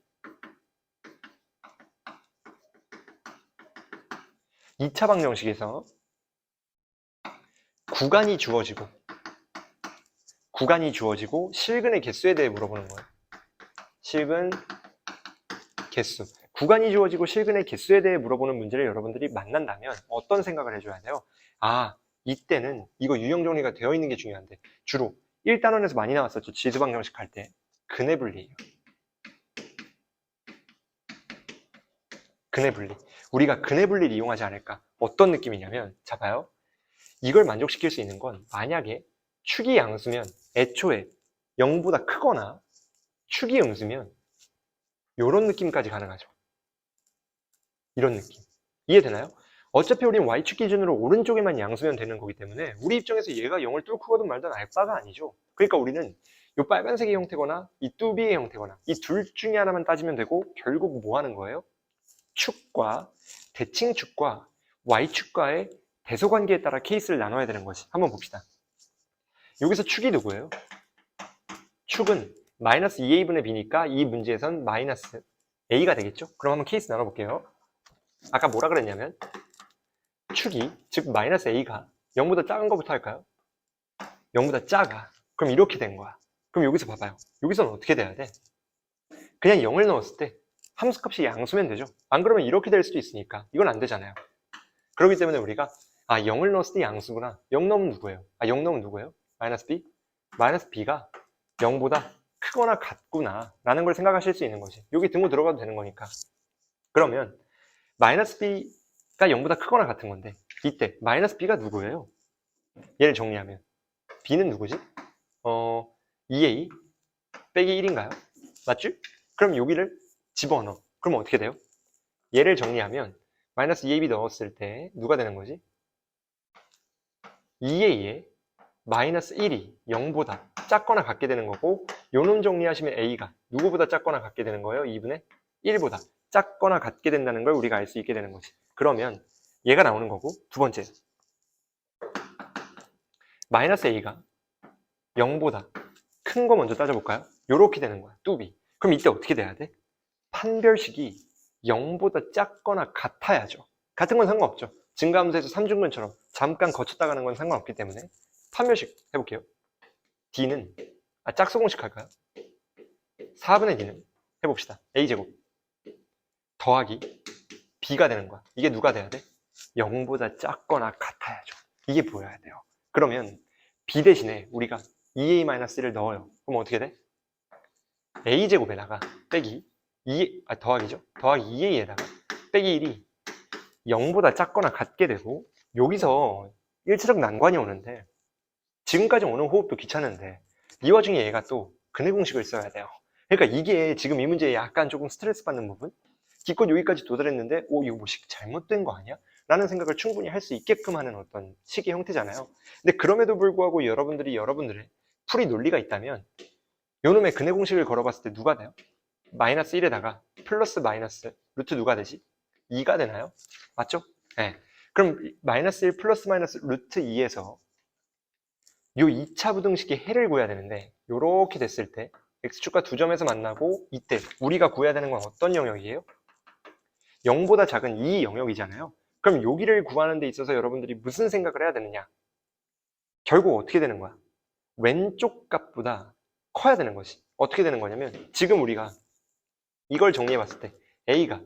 2차 방정식에서 구간이 주어지고 실근의 개수에 대해 물어보는 거예요. 실근 개수. 구간이 주어지고 실근의 개수에 대해 물어보는 문제를 여러분들이 만난다면 어떤 생각을 해줘야 돼요? 아, 이때는 이거 유형 정리가 되어 있는 게 중요한데 주로 1단원에서 많이 나왔었죠. 지수방정식 할 때. 근해 분리예요. 근해 분리. 우리가 근해 분리를 이용하지 않을까? 어떤 느낌이냐면 자 봐요. 이걸 만족시킬 수 있는 건 만약에 축이 양수면 애초에 0보다 크거나 축이 음수면 이런 느낌까지 가능하죠. 이런 느낌. 이해되나요? 어차피 우리는 y축 기준으로 오른쪽에만 양수면 되는 거기 때문에 우리 입장에서 얘가 0을 뚫고 가든 말든 알 바가 아니죠. 그러니까 우리는 이 빨간색의 형태거나 이 뚜비의 형태거나 이 둘 중에 하나만 따지면 되고 결국 뭐 하는 거예요? 축과 대칭축과 y축과의 대소관계에 따라 케이스를 나눠야 되는 거지. 한번 봅시다. 여기서 축이 누구예요? 축은 마이너스 2a분의 b니까 이 문제에선 마이너스 a가 되겠죠? 그럼 한번 케이스 나눠볼게요. 아까 뭐라 그랬냐면 축이, 즉 마이너스 a가 0보다 작은 것부터 할까요? 0보다 작아. 그럼 이렇게 된 거야. 그럼 여기서 봐봐요. 여기서는 어떻게 돼야 돼? 그냥 0을 넣었을 때 함수값이 양수면 되죠. 안 그러면 이렇게 될 수도 있으니까 이건 안 되잖아요. 그렇기 때문에 우리가 0을 넣었을 때 양수구나. 0 넣으면 누구예요? 0 넣으면 누구예요? 마이너스 b? 마이너스 b가 0보다 크거나 같구나 라는 걸 생각하실 수 있는 거지. 여기 등호 들어가도 되는 거니까. 그러면 마이너스 b가 0보다 크거나 같은 건데 이때 마이너스 b가 누구예요? 얘를 정리하면 b는 누구지? 2a 빼기 1인가요? 맞죠? 그럼 여기를 집어넣어. 그럼 어떻게 돼요? 얘를 정리하면 마이너스 2ab 넣었을 때 누가 되는 거지? 2a에 마이너스 1이 0보다 작거나 같게 되는 거고 요놈 정리하시면 a가 누구보다 작거나 같게 되는 거예요? 2분의 1보다 작거나 같게 된다는 걸 우리가 알 수 있게 되는 거지. 그러면 얘가 나오는 거고 두 번째 마이너스 a가 0보다 큰 거 먼저 따져볼까요? 요렇게 되는 거야. 뚜비. 그럼 이때 어떻게 돼야 돼? 판별식이 0보다 작거나 같아야죠. 같은 건 상관없죠. 증가함수에서 삼중근처럼 잠깐 거쳤다 가는 건 상관없기 때문에 판별식 해볼게요. d는 짝수공식 할까요? 4분의 d는 해봅시다. a제곱 더하기 b가 되는 거야. 이게 누가 돼야 돼? 0보다 작거나 같아야죠. 이게 보여야 돼요. 그러면 b 대신에 우리가 2a-1을 넣어요. 그럼 어떻게 돼? a제곱에다가 빼기 2, 더하기죠. 더하기 2a에다가 빼기 1이 0보다 작거나 같게 되고 여기서 일차적 난관이 오는데 지금까지 오는 호흡도 귀찮은데 이 와중에 얘가 또 근해 공식을 써야 돼요. 그러니까 이게 지금 이 문제에 약간 조금 스트레스 받는 부분? 기껏 여기까지 도달했는데 이거 뭐 잘못된 거 아니야? 라는 생각을 충분히 할 수 있게끔 하는 어떤 식의 형태잖아요. 근데 그럼에도 불구하고 여러분들의 풀이 논리가 있다면 요놈의 근해 공식을 걸어봤을 때 누가 돼요? 마이너스 1에다가 플러스 마이너스 루트 누가 되지? 2가 되나요? 맞죠? 네. 그럼 마이너스 1 플러스 마이너스 루트 2에서 요 2차 부등식의 해를 구해야 되는데 요렇게 됐을 때 x축과 두 점에서 만나고 이때 우리가 구해야 되는 건 어떤 영역이에요? 0보다 작은 이 영역이잖아요. 그럼 여기를 구하는 데 있어서 여러분들이 무슨 생각을 해야 되느냐? 결국 어떻게 되는 거야? 왼쪽 값보다 커야 되는 거지. 어떻게 되는 거냐면 지금 우리가 이걸 정리해 봤을 때 a가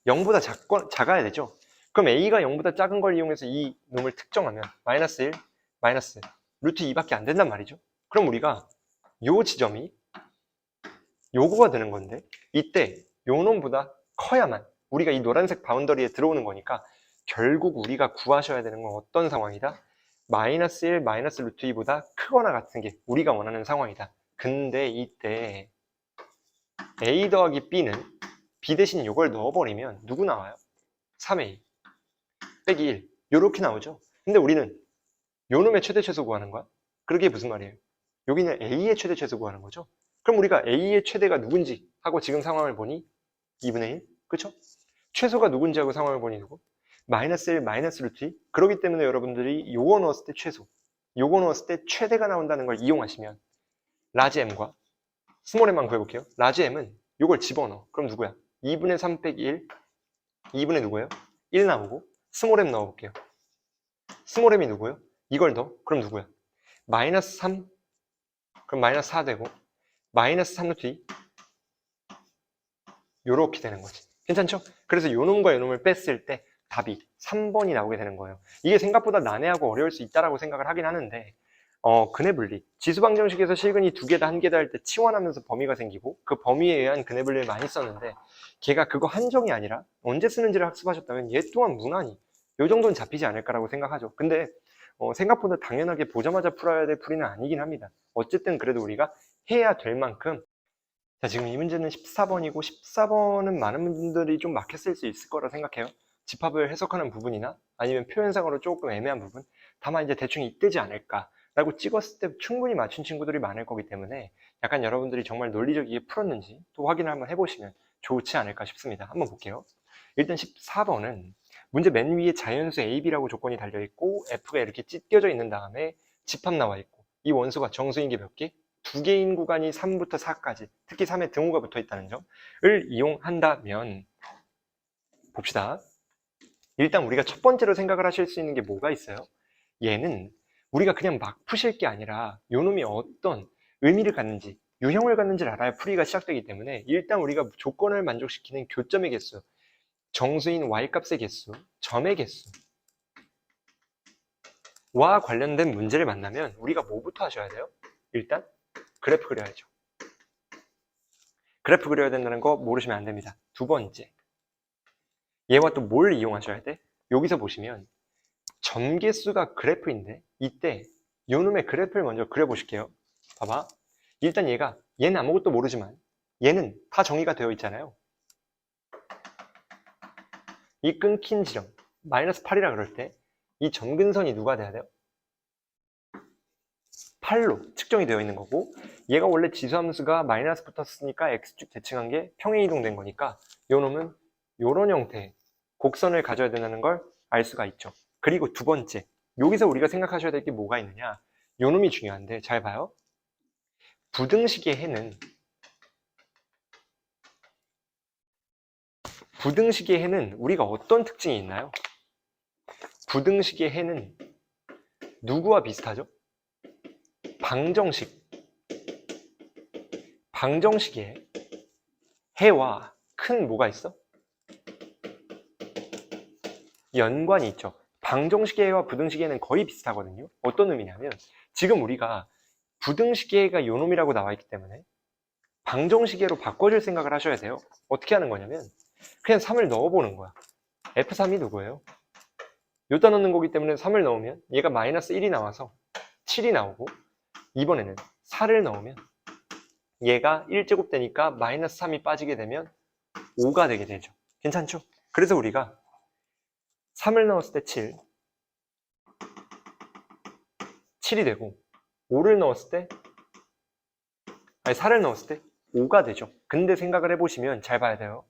0보다 작아야 되죠. 그럼 a가 0보다 작은 걸 이용해서 이 놈을 특정하면 마이너스 1, 마이너스 루트 2밖에 안 된단 말이죠. 그럼 우리가 요 지점이 요거가 되는 건데 이때 요 놈보다 커야만 우리가 이 노란색 바운더리에 들어오는 거니까 결국 우리가 구하셔야 되는 건 어떤 상황이다? 마이너스 1, 마이너스 루트 2보다 크거나 같은 게 우리가 원하는 상황이다. 근데 이때 a 더하기 b는 b 대신 요걸 넣어버리면 누구 나와요? 3a 빼기 1 요렇게 나오죠. 근데 우리는 요 놈의 최대 최소 구하는 거야. 그러게 무슨 말이에요? 여기는 a의 최대 최소 구하는 거죠. 그럼 우리가 a의 최대가 누군지 하고 지금 상황을 보니 2분의 1 그쵸? 최소가 누군지 하고 상황을 보니 누구? 마이너스 1 마이너스 루트 2 그렇기 때문에 여러분들이 요거 넣었을 때 최소 요거 넣었을 때 최대가 나온다는 걸 이용하시면 라지 m과 스몰 m만 구해볼게요. 라지 m은 요걸 집어넣어. 그럼 누구야? 2분의 3 빼기 1 2분의 누구예요? 1 나오고 스몰 m 넣어볼게요. 스몰 m이 누구예요? 이걸 넣어. 그럼 누구야? 마이너스 3 그럼 마이너스 4 되고 마이너스 3 루트 2 요렇게 되는 거지. 괜찮죠? 그래서 요 놈과 요 놈을 뺐을 때 답이 3번이 나오게 되는 거예요. 이게 생각보다 난해하고 어려울 수 있다라고 생각을 하긴 하는데 근해 분리. 지수방정식에서 실근이 두 개다 한 개다 할 때 치환하면서 범위가 생기고 그 범위에 의한 근해 분리를 많이 썼는데 걔가 그거 한정이 아니라 언제 쓰는지를 학습하셨다면 얘 또한 무난히 요 정도는 잡히지 않을까라고 생각하죠. 근데 생각보다 당연하게 보자마자 풀어야 될 풀이는 아니긴 합니다. 어쨌든 그래도 우리가 해야 될 만큼 자, 지금 이 문제는 14번이고 14번은 많은 분들이 좀 막혔을 수 있을 거라 생각해요. 집합을 해석하는 부분이나 아니면 표현상으로 조금 애매한 부분 다만 이제 대충 이때지 않을까라고 찍었을 때 충분히 맞춘 친구들이 많을 거기 때문에 약간 여러분들이 정말 논리적이게 풀었는지 또 확인을 한번 해보시면 좋지 않을까 싶습니다. 한번 볼게요. 일단 14번은 문제 맨 위에 자연수 AB라고 조건이 달려있고 F가 이렇게 찢겨져 있는 다음에 집합 나와 있고 이 원수가 정수인 게 몇 개? 두 개인 구간이 3부터 4까지 특히 3에 등호가 붙어 있다는 점을 이용한다면 봅시다. 일단 우리가 첫 번째로 생각을 하실 수 있는 게 뭐가 있어요? 얘는 우리가 그냥 막 푸실 게 아니라 요 놈이 어떤 의미를 갖는지 유형을 갖는지를 알아야 풀이가 시작되기 때문에 일단 우리가 조건을 만족시키는 교점의 개수 정수인 y값의 개수 점의 개수와 관련된 문제를 만나면 우리가 뭐부터 하셔야 돼요? 일단 그래프 그려야죠. 그래프 그려야 된다는 거 모르시면 안 됩니다. 두 번째, 얘와 또 뭘 이용하셔야 돼? 여기서 보시면 점개수가 그래프인데 이때 요놈의 그래프를 먼저 그려보실게요. 봐봐. 일단 얘는 아무것도 모르지만 얘는 다 정의가 되어 있잖아요. 이 끊긴 지점 마이너스 8이라 그럴 때 이 점근선이 누가 돼야 돼요? 8로 측정이 되어 있는 거고 얘가 원래 지수함수가 마이너스 붙었으니까 x축 대칭한 게 평행 이동된 거니까 요 놈은 요런 형태의 곡선을 가져야 된다는 걸 알 수가 있죠. 그리고 두 번째, 여기서 우리가 생각하셔야 될 게 뭐가 있느냐, 요 놈이 중요한데 잘 봐요. 부등식의 해는 우리가 어떤 특징이 있나요? 부등식의 해는 누구와 비슷하죠? 방정식의 해와 큰 뭐가 있어? 연관이 있죠. 방정식의 해와 부등식의 해는 거의 비슷하거든요. 어떤 의미냐면 지금 우리가 부등식의 해가 요 놈이라고 나와 있기 때문에 방정식의 해로 바꿔줄 생각을 하셔야 돼요. 어떻게 하는 거냐면 그냥 3을 넣어보는 거야. F3이 누구예요? 여기다 넣는 거기 때문에 3을 넣으면 얘가 마이너스 1이 나와서 7이 나오고 이번에는 4를 넣으면 얘가 1제곱 되니까 마이너스 3이 빠지게 되면 5가 되게 되죠. 괜찮죠? 그래서 우리가 3을 넣었을 때 7이 되고 5를 넣었을 때 4를 넣었을 때 5가 되죠. 근데 생각을 해보시면 잘 봐야 돼요.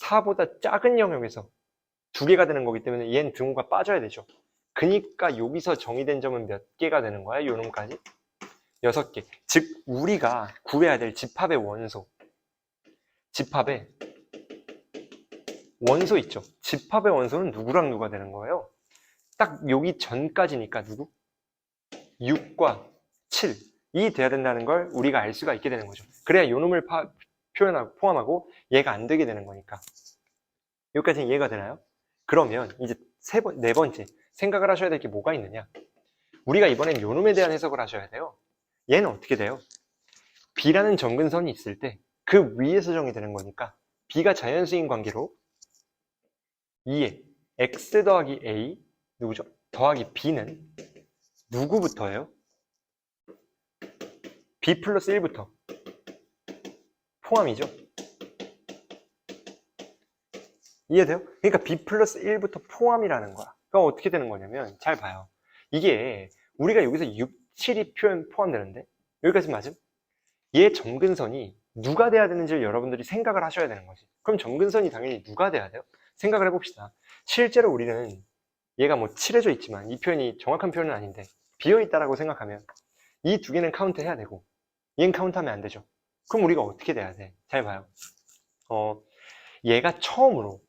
4보다 작은 영역에서 두 개가 되는 거기 때문에 얘는 등호가 빠져야 되죠. 그니까 여기서 정의된 점은 몇 개가 되는 거야? 요 놈까지? 6개. 즉 우리가 구해야 될 집합의 원소. 집합의 원소 있죠. 집합의 원소는 누구랑 누가 되는 거예요? 딱 여기 전까지니까 누구? 6과 7이 돼야 된다는 걸 우리가 알 수가 있게 되는 거죠. 그래야 요 놈을 표현하고 포함하고 얘가 안 되게 되는 거니까. 여기까지는 이해가 되나요? 그러면 이제 네 번째 생각을 하셔야 될 게 뭐가 있느냐? 우리가 이번엔 요 놈에 대한 해석을 하셔야 돼요. 얘는 어떻게 돼요? B라는 정근선이 있을 때 그 위에서 정의되는 거니까 B가 자연수인 관계로 2에 X 더하기 A 누구죠? 더하기 B는 누구부터예요? B 플러스 1부터 포함이죠. 이해돼요? 그러니까 B 플러스 1부터 포함이라는 거야. 그럼 어떻게 되는 거냐면 잘 봐요. 이게 우리가 여기서 6, 7이 표현 포함되는데 여기까지 맞음? 얘 정근선이 누가 돼야 되는지를 여러분들이 생각을 하셔야 되는 거지. 그럼 정근선이 당연히 누가 돼야 돼요? 생각을 해봅시다. 실제로 우리는 얘가 뭐 칠해져 있지만 이 표현이 정확한 표현은 아닌데 비어있다라고 생각하면 이 두 개는 카운트 해야 되고 얘는 카운트하면 안 되죠. 그럼 우리가 어떻게 돼야 돼? 잘 봐요. 얘가 처음으로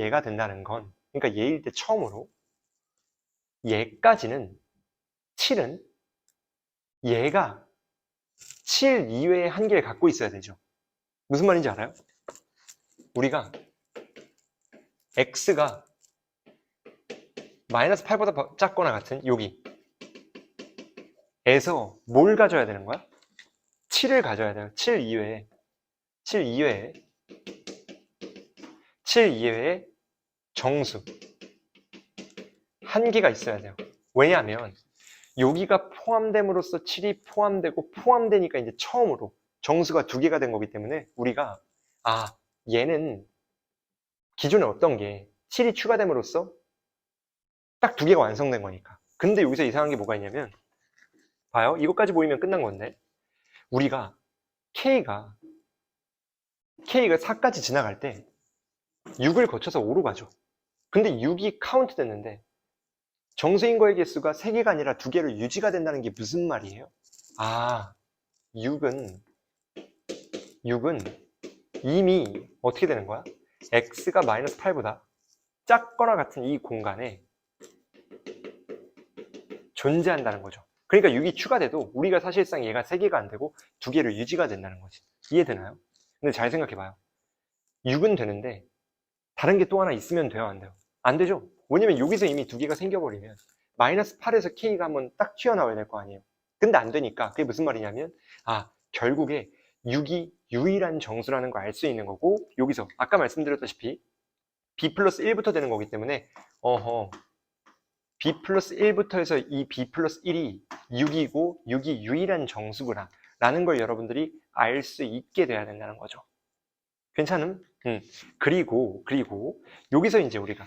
얘가 된다는 건 그러니까 얘일 때 처음으로 얘까지는 7은 얘가 7 이외의 한계를 갖고 있어야 되죠. 무슨 말인지 알아요? 우리가 x가 마이너스 8보다 작거나 같은 여기 에서 뭘 가져야 되는 거야? 7을 가져야 돼요. 7 이외의 정수 한계가 있어야 돼요. 왜냐하면 여기가 포함됨으로써 7이 포함되니까 이제 처음으로 정수가 2개가 된 거기 때문에 우리가 얘는 기존에 없던 게 7이 추가됨으로써 딱 2개가 완성된 거니까. 근데 여기서 이상한 게 뭐가 있냐면 봐요. 이것까지 보이면 끝난 건데 우리가 K가 4까지 지나갈 때 6을 거쳐서 5로 가죠. 근데 6이 카운트 됐는데 정수인 거의 개수가 3개가 아니라 2개로 유지가 된다는 게 무슨 말이에요? 6은 이미 어떻게 되는 거야? x가 마이너스 8보다 작거나 같은 이 공간에 존재한다는 거죠. 그러니까 6이 추가돼도 우리가 사실상 얘가 3개가 안 되고 2개로 유지가 된다는 거지. 이해되나요? 근데 잘 생각해봐요. 6은 되는데 다른 게 또 하나 있으면 돼요? 안 돼요? 안 되죠? 왜냐면 여기서 이미 2개가 생겨버리면 마이너스 8에서 k가 한번 딱 튀어나와야 될 거 아니에요. 근데 안 되니까 그게 무슨 말이냐면 결국에 6이 유일한 정수라는 걸 알 수 있는 거고 여기서 아까 말씀드렸다시피 b 플러스 1부터 되는 거기 때문에 b 플러스 1부터 해서 이 b 플러스 1이 6이고 6이 유일한 정수구나 라는 걸 여러분들이 알 수 있게 돼야 된다는 거죠. 괜찮음? 그리고 여기서 이제 우리가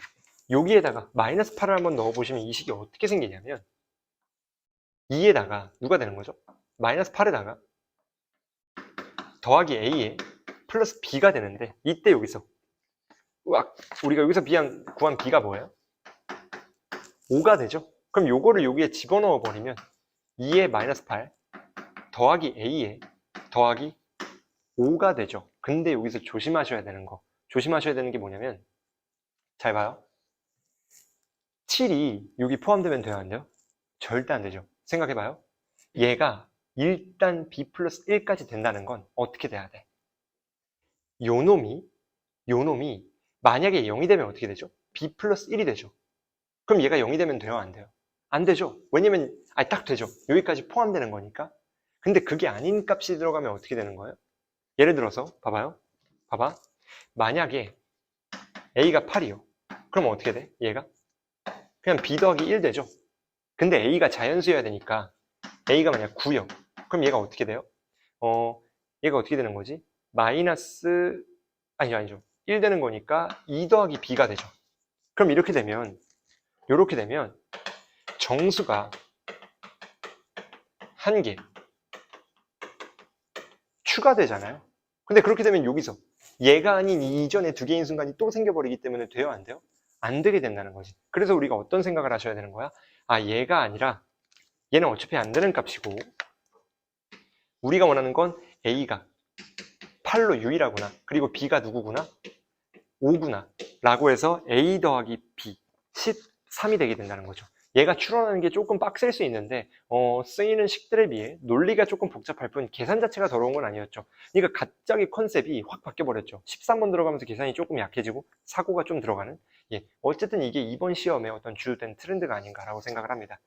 여기에다가 마이너스 8을 한번 넣어보시면 이 식이 어떻게 생기냐면 2에다가 누가 되는 거죠? 마이너스 8에다가 더하기 a에 플러스 b가 되는데 이때 여기서 우리가 여기서 구한 b가 뭐예요? 5가 되죠? 그럼 요거를 여기에 집어넣어 버리면 2에 마이너스 8 더하기 a에 더하기 5가 되죠. 근데 여기서 조심하셔야 되는 게 뭐냐면 잘 봐요. 7이 여기 포함되면 돼요? 안 돼요? 절대 안 되죠. 생각해봐요. 얘가 일단 b 플러스 1까지 된다는 건 어떻게 돼야 돼? 요 놈이 만약에 0이 되면 어떻게 되죠? b 플러스 1이 되죠. 그럼 얘가 0이 되면 돼요? 안 돼요? 안 되죠. 왜냐면 딱 되죠. 여기까지 포함되는 거니까. 근데 그게 아닌 값이 들어가면 어떻게 되는 거예요? 예를 들어서 봐봐. 만약에 a가 8이요. 그럼 어떻게 돼? 얘가? 그냥 b 더하기 1 되죠. 근데 a가 자연수여야 되니까 a가 만약 9요. 그럼 얘가 어떻게 돼요? 얘가 어떻게 되는 거지? 아니죠. 1 되는 거니까 2 더하기 b가 되죠. 그럼 이렇게 되면 정수가 1개 추가되잖아요. 근데 그렇게 되면 여기서 얘가 아닌 이전에 2개인 순간이 또 생겨버리기 때문에 돼요? 안 돼요? 안 되게 된다는 거지. 그래서 우리가 어떤 생각을 하셔야 되는 거야? 아, 얘가 아니라 얘는 어차피 안 되는 값이고 우리가 원하는 건 A가 8로 유일하구나. 그리고 B가 누구구나? 5구나. 라고 해서 A 더하기 B 13이 되게 된다는 거죠. 얘가 추론하는 게 조금 빡셀 수 있는데 쓰이는 식들에 비해 논리가 조금 복잡할 뿐 계산 자체가 더러운 건 아니었죠. 그러니까 갑자기 컨셉이 확 바뀌어버렸죠. 13번 들어가면서 계산이 조금 약해지고 사고가 좀 들어가는. 어쨌든 이게 이번 시험의 어떤 주된 트렌드가 아닌가라고 생각을 합니다.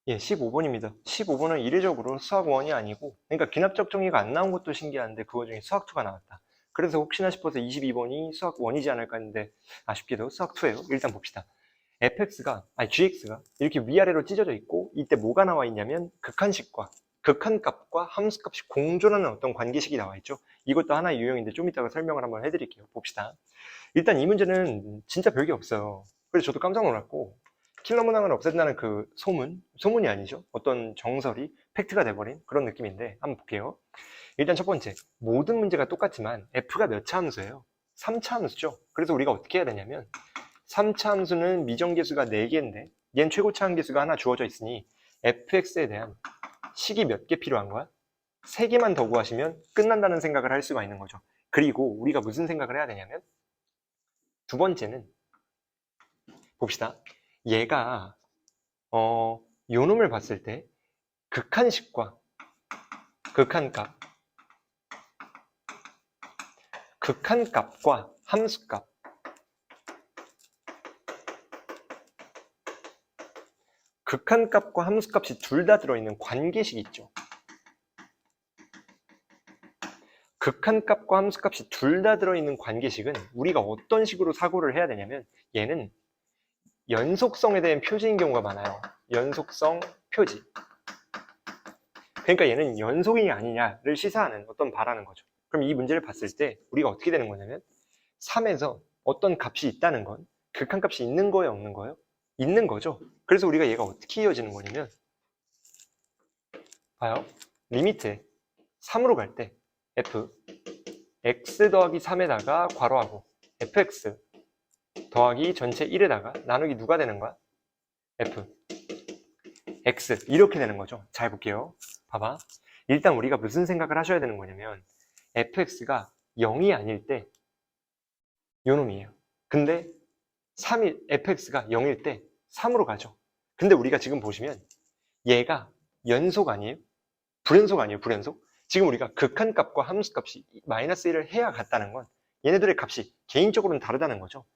15번입니다. 15번은 이례적으로 수학 1이 아니고, 그러니까 기납적 정의가 안 나온 것도 신기한데 그 와중에 수학 2가 나왔다. 그래서 혹시나 싶어서 22번이 수학 1이지 않을까 했는데 아쉽게도 수학 2예요. 일단 봅시다. gx가 이렇게 위아래로 찢어져 있고 이때 뭐가 나와 있냐면 극한식과 극한값과 함수값이 공존하는 어떤 관계식이 나와 있죠. 이것도 하나의 유형인데 좀 이따가 설명을 한번 해드릴게요. 봅시다. 일단 이 문제는 진짜 별게 없어요. 그래서 저도 깜짝 놀랐고 킬러 문항을 없앤다는 그 소문이 아니죠. 어떤 정설이 팩트가 돼버린 그런 느낌인데 한번 볼게요. 일단 첫 번째, 모든 문제가 똑같지만 f가 몇 차 함수예요? 3차 함수죠. 그래서 우리가 어떻게 해야 되냐면 3차 함수는 미정계수가 4개인데 얘는 최고차 함계수가 하나 주어져 있으니 fx에 대한 식이 몇 개 필요한 거야? 3개만 더 구하시면 끝난다는 생각을 할 수가 있는 거죠. 그리고 우리가 무슨 생각을 해야 되냐면 두 번째는 봅시다. 얘가 요 놈을 봤을 때 극한식과 극한값과 함수값 극한값과 함수값이 둘 다 들어있는 관계식 있죠. 극한값과 함수값이 둘 다 들어있는 관계식은 우리가 어떤 식으로 사고를 해야 되냐면 얘는 연속성에 대한 표지인 경우가 많아요. 연속성 표지. 그러니까 얘는 연속이 아니냐를 시사하는 어떤 바라는 거죠. 그럼 이 문제를 봤을 때 우리가 어떻게 되는 거냐면 3에서 어떤 값이 있다는 건 극한값이 있는 거예요, 없는 거예요? 있는 거죠. 그래서 우리가 얘가 어떻게 이어지는 거냐면 봐요. 리미트에 3으로 갈 때 f x 더하기 3에다가 괄호하고 fx 더하기 전체 1에다가 나누기 누가 되는 거야? f x 이렇게 되는 거죠. 잘 볼게요. 봐봐. 일단 우리가 무슨 생각을 하셔야 되는 거냐면 fx가 0이 아닐 때 요놈이에요. 근데 fx가 0일 때 3으로 가죠. 근데 우리가 지금 보시면 얘가 연속 아니에요? 불연속 아니에요? 불연속? 지금 우리가 극한값과 함수값이 마이너스 1을 해야 같다는 건 얘네들의 값이 개인적으로는 다르다는 거죠.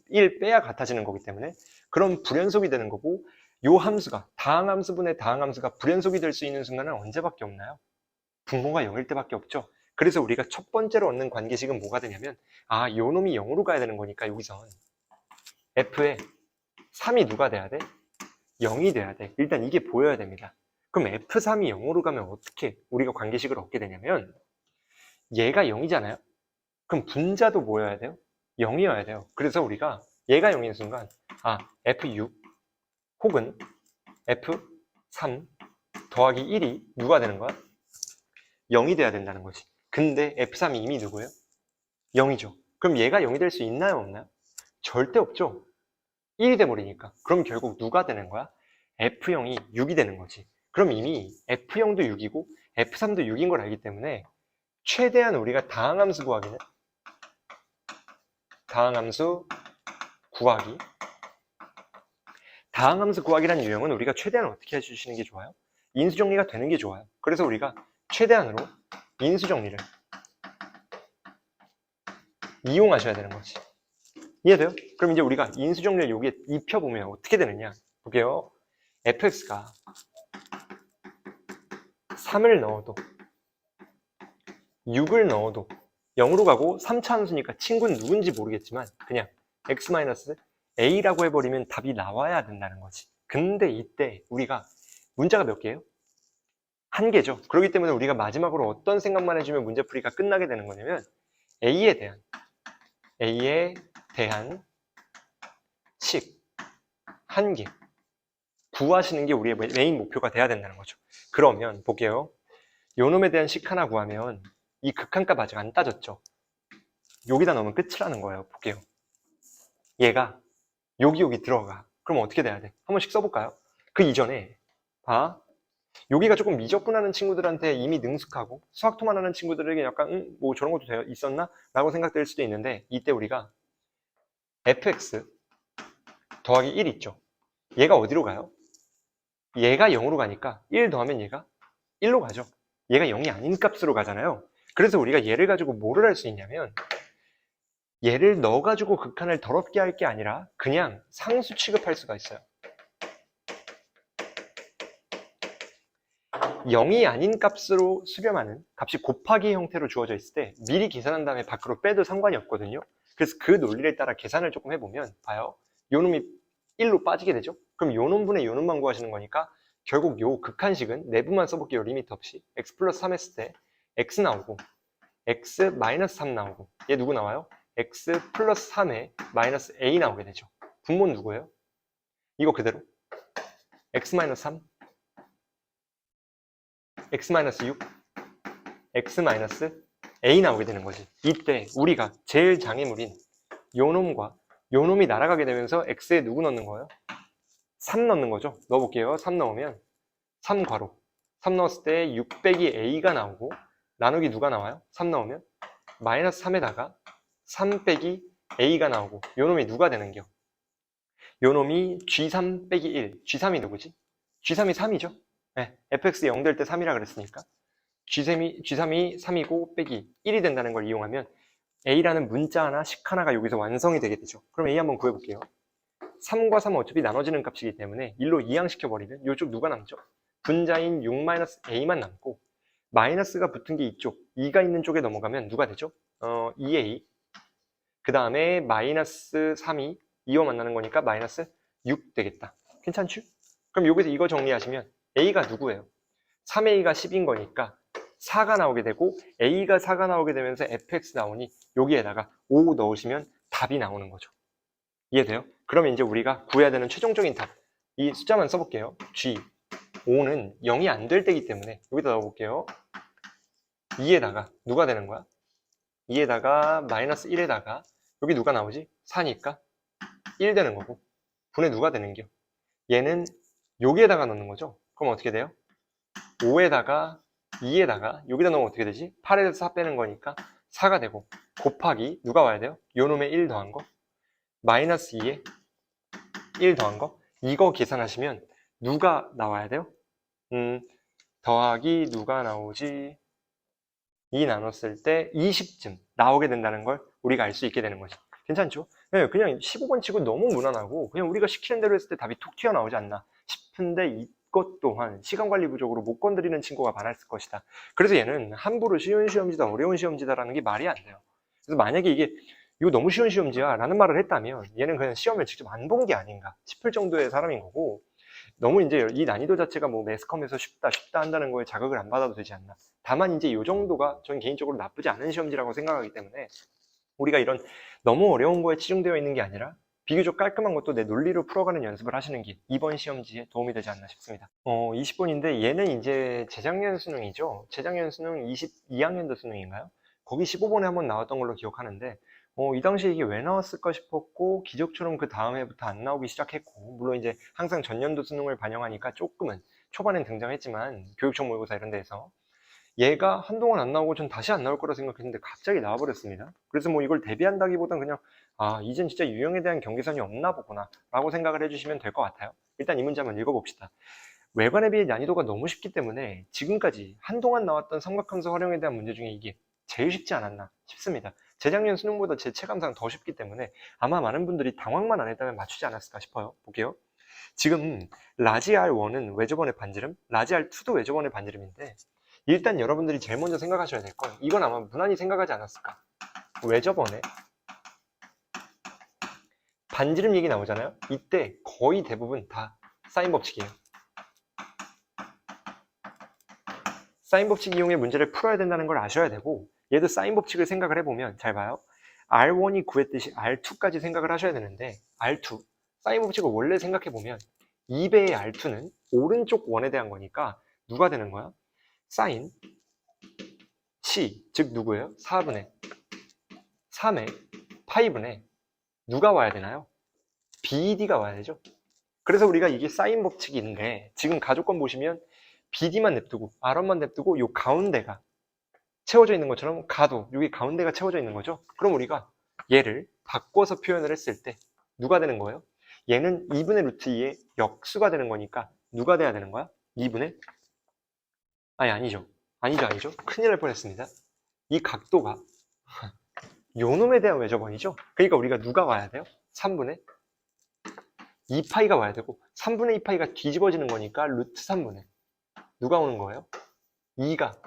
1 빼야 같아지는 거기 때문에 그럼 불연속이 되는 거고 요 함수가 다항함수분의 다항함수가 불연속이 될 수 있는 순간은 언제밖에 없나요? 분모가 0일 때밖에 없죠. 그래서 우리가 첫 번째로 얻는 관계식은 뭐가 되냐면 요 놈이 0으로 가야 되는 거니까 여기선 f에 3이 누가 돼야 돼? 0이 돼야 돼. 일단 이게 보여야 됩니다. 그럼 F3이 0으로 가면 어떻게 우리가 관계식을 얻게 되냐면 얘가 0이잖아요. 그럼 분자도 뭐여야 돼요? 0이어야 돼요. 그래서 우리가 얘가 0인 순간 F6 혹은 F3 더하기 1이 누가 되는 거야? 0이 돼야 된다는 거지. 근데 F3이 이미 누구예요? 0이죠. 그럼 얘가 0이 될 수 있나요? 없나요? 절대 없죠. 1이 돼버리니까. 그럼 결국 누가 되는 거야? F0이 6이 되는 거지. 그럼 이미 F0도 6이고 F3도 6인 걸 알기 때문에 최대한 우리가 다항함수 구하기는 다항함수 구하기라는 유형은 우리가 최대한 어떻게 해주시는 게 좋아요? 인수정리가 되는 게 좋아요. 그래서 우리가 최대한으로 인수정리를 이용하셔야 되는 거지. 이해돼요? 그럼 이제 우리가 인수정리를 여기에 입혀보면 어떻게 되느냐 볼게요. fx가 3을 넣어도 6을 넣어도 0으로 가고 3차 함수니까 친구는 누군지 모르겠지만 그냥 x-a라고 해버리면 답이 나와야 된다는 거지. 근데 이때 우리가 문자가 몇 개예요? 한 개죠. 그렇기 때문에 우리가 마지막으로 어떤 생각만 해주면 문제풀이가 끝나게 되는 거냐면 A에 대한 식 한 개 구하시는 게 우리의 메인 목표가 돼야 된다는 거죠. 그러면 볼게요. 요 놈에 대한 식 하나 구하면 이 극한값 아직 안 따졌죠. 여기다 넣으면 끝이라는 거예요. 볼게요. 얘가 여기 들어가. 그럼 어떻게 돼야 돼? 한 번씩 써볼까요? 그 이전에 봐. 여기가 조금 미적분하는 친구들한테 이미 능숙하고 수학토만 하는 친구들에게 약간 뭐 저런 것도 있었나? 라고 생각될 수도 있는데 이때 우리가 fx 더하기 1 있죠. 얘가 어디로 가요? 얘가 0으로 가니까 1 더하면 얘가 1로 가죠. 얘가 0이 아닌 값으로 가잖아요. 그래서 우리가 얘를 가지고 뭐를 할 수 있냐면 얘를 넣어가지고 극한을 더럽게 할 게 아니라 그냥 상수 취급할 수가 있어요. 0이 아닌 값으로 수렴하는 값이 곱하기 형태로 주어져 있을 때 미리 계산한 다음에 밖으로 빼도 상관이 없거든요. 그래서 그 논리를 따라 계산을 조금 해보면 봐요. 요 놈이 1로 빠지게 되죠. 그럼 요 놈분의 요 놈만 구하시는 거니까 결국 요 극한식은 내부만 써볼게요. 리미트 없이 x 플러스 3 했을 때 x 나오고 x 마이너스 3 나오고 얘 누구 나와요? x 플러스 3에 마이너스 a 나오게 되죠. 분모는 누구예요? 이거 그대로 x 마이너스 3 x 마이너스 6 x 마이너스 a 나오게 되는 거지. 이때 우리가 제일 장애물인 요 놈과 요 놈이 날아가게 되면서 x에 누구 넣는 거예요? 3 넣는 거죠. 넣어볼게요. 3 넣으면 3 괄호 3 넣었을 때 6 빼기 a가 나오고 나누기 누가 나와요? 3 넣으면 마이너스 3에다가 3 빼기 a가 나오고 요 놈이 누가 되는겨? 요 놈이 g3 빼기 1 g3이 누구지? g3이 3이죠. 네, fx 0 될 때 3이라 그랬으니까 G3이 3이고 빼기 1이 된다는 걸 이용하면 A라는 문자 하나, 식 하나가 여기서 완성이 되게 되죠. 그럼 A 한번 구해볼게요. 3과 3은 어차피 나눠지는 값이기 때문에 1로 이항시켜버리면 이쪽 누가 남죠? 분자인 6-A만 남고 마이너스가 붙은 게 이쪽, 2가 있는 쪽에 넘어가면 누가 되죠? 2A 그 다음에 마이너스 3이 2와 만나는 거니까 마이너스 6 되겠다. 괜찮죠? 그럼 여기서 이거 정리하시면 A가 누구예요? 3A가 10인 거니까 4가 나오게 되고 A가 4가 나오게 되면서 fx 나오니 여기에다가 5 넣으시면 답이 나오는 거죠. 이해돼요? 그러면 이제 우리가 구해야 되는 최종적인 답, 이 숫자만 써볼게요. G, 5는 0이 안 될 때이기 때문에 여기다 넣어볼게요. 2에다가 누가 되는 거야? 2에다가 마이너스 1에다가 여기 누가 나오지? 4니까 1 되는 거고 분의 누가 되는겨? 얘는 여기에다가 넣는 거죠. 그럼 어떻게 돼요? 5에다가 2에다가 여기다 넣으면 어떻게 되지? 8에서 4 빼는 거니까 4가 되고 곱하기 누가 와야 돼요? 요 놈의 1 더한 거 마이너스 2에 1 더한 거 이거 계산하시면 누가 나와야 돼요? 더하기 누가 나오지? 2 나눴을 때 20쯤 나오게 된다는 걸 우리가 알 수 있게 되는 거죠. 괜찮죠? 네, 그냥 15번 치고 너무 무난하고 그냥 우리가 시키는 대로 했을 때 답이 툭 튀어나오지 않나 싶은데 이것 또한 시간관리 부족으로 못 건드리는 친구가 많았을 것이다. 그래서 얘는 함부로 쉬운 시험지다 어려운 시험지다라는 게 말이 안 돼요. 그래서 만약에 이거 너무 쉬운 시험지야 라는 말을 했다면 얘는 그냥 시험을 직접 안 본 게 아닌가 싶을 정도의 사람인 거고 너무 이제 이 난이도 자체가 뭐 매스컴에서 쉽다 한다는 거에 자극을 안 받아도 되지 않나. 다만 이제 이 정도가 저는 개인적으로 나쁘지 않은 시험지라고 생각하기 때문에 우리가 이런 너무 어려운 거에 치중되어 있는 게 아니라 비교적 깔끔한 것도 내 논리로 풀어가는 연습을 하시는 게 이번 시험지에 도움이 되지 않나 싶습니다. 20번인데 얘는 이제 재작년 수능이죠. 재작년 수능 22학년도 수능인가요? 거기 15번에 한번 나왔던 걸로 기억하는데 이 당시에 이게 왜 나왔을까 싶었고 기적처럼 그 다음 해부터 안 나오기 시작했고 물론 이제 항상 전년도 수능을 반영하니까 조금은 초반엔 등장했지만 교육청 모의고사 이런 데에서 얘가 한동안 안 나오고 전 다시 안 나올 거라 생각했는데 갑자기 나와버렸습니다. 그래서 뭐 이걸 대비한다기보단 그냥 이젠 진짜 유형에 대한 경계선이 없나 보구나 라고 생각을 해주시면 될 것 같아요. 일단 이 문제 한번 읽어봅시다. 외관에 비해 난이도가 너무 쉽기 때문에 지금까지 한동안 나왔던 삼각함수 활용에 대한 문제 중에 이게 제일 쉽지 않았나 싶습니다. 재작년 수능보다 제 체감상 더 쉽기 때문에 아마 많은 분들이 당황만 안 했다면 맞추지 않았을까 싶어요. 볼게요. 지금 라지 R1은 외접원의 반지름, 라지 R2도 외접원의 반지름인데 일단 여러분들이 제일 먼저 생각하셔야 될 건 이건 아마 무난히 생각하지 않았을까. 외접원의 반지름 얘기 나오잖아요. 이때 거의 대부분 다 사인 법칙이에요. 사인 법칙 이용해 문제를 풀어야 된다는 걸 아셔야 되고 얘도 사인 법칙을 생각을 해보면 잘 봐요. R1이 구했듯이 R2까지 생각을 하셔야 되는데 R2, 사인 법칙을 원래 생각해보면 2배의 R2는 오른쪽 원에 대한 거니까 누가 되는 거야? 사인 C, 즉 누구예요? 4분의 3의 파이분의 누가 와야 되나요? BD가 와야 되죠. 그래서 우리가 이게 사인 법칙이 있는데 지금 가족권 보시면 BD만 냅두고 R1만 냅두고 요 가운데가 채워져 있는 것처럼 가도 여기 가운데가 채워져 있는 거죠. 그럼 우리가 얘를 바꿔서 표현을 했을 때 누가 되는 거예요? 얘는 2분의 루트 2의 역수가 되는 거니까 누가 돼야 되는 거야? 2분의 아니죠. 아니죠. 큰일 날 뻔했습니다. 이 각도가 요 놈에 대한 외접원이죠. 그러니까 우리가 누가 와야 돼요? 3분의 2파이가 와야 되고 3분의 2파이가 뒤집어지는 거니까 루트 3분의 누가 오는 거예요? 2가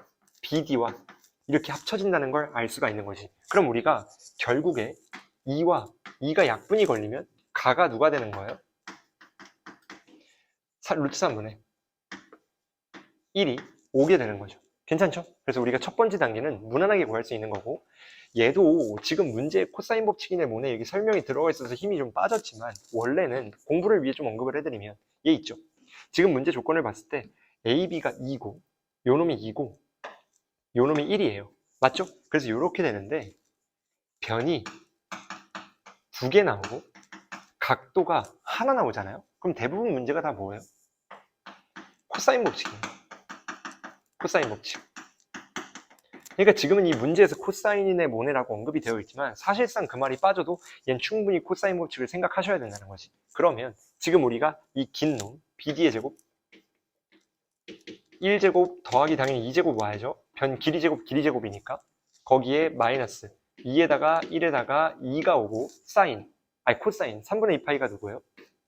BD와 이렇게 합쳐진다는 걸 알 수가 있는 거지. 그럼 우리가 결국에 2와 2가 약분이 걸리면 가가 누가 되는 거예요? 루트 3분의 1이 오게 되는 거죠. 괜찮죠? 그래서 우리가 첫 번째 단계는 무난하게 구할 수 있는 거고, 얘도 지금 문제 코사인 법칙이네 뭐네 여기 설명이 들어가 있어서 힘이 좀 빠졌지만 원래는 공부를 위해 좀 언급을 해드리면 얘 있죠. 지금 문제 조건을 봤을 때 AB가 2고 요 놈이 2고 요 놈이 1이에요. 맞죠? 그래서 이렇게 되는데 변이 2개 나오고 각도가 하나 나오잖아요. 그럼 대부분 문제가 다 뭐예요? 코사인 법칙이에요. 코사인 법칙. 그러니까 지금은 이 문제에서 코사인이네 뭐네라고 언급이 되어 있지만 사실상 그 말이 빠져도 얘는 충분히 코사인 법칙을 생각하셔야 된다는 거지. 그러면 지금 우리가 이 긴 놈 BD의 제곱 1제곱 더하기 당연히 2제곱 와야죠. 변 길이 제곱이니까 거기에 마이너스 2에다가 1에다가 2가 오고 코사인 3분의 2파이가 누구예요?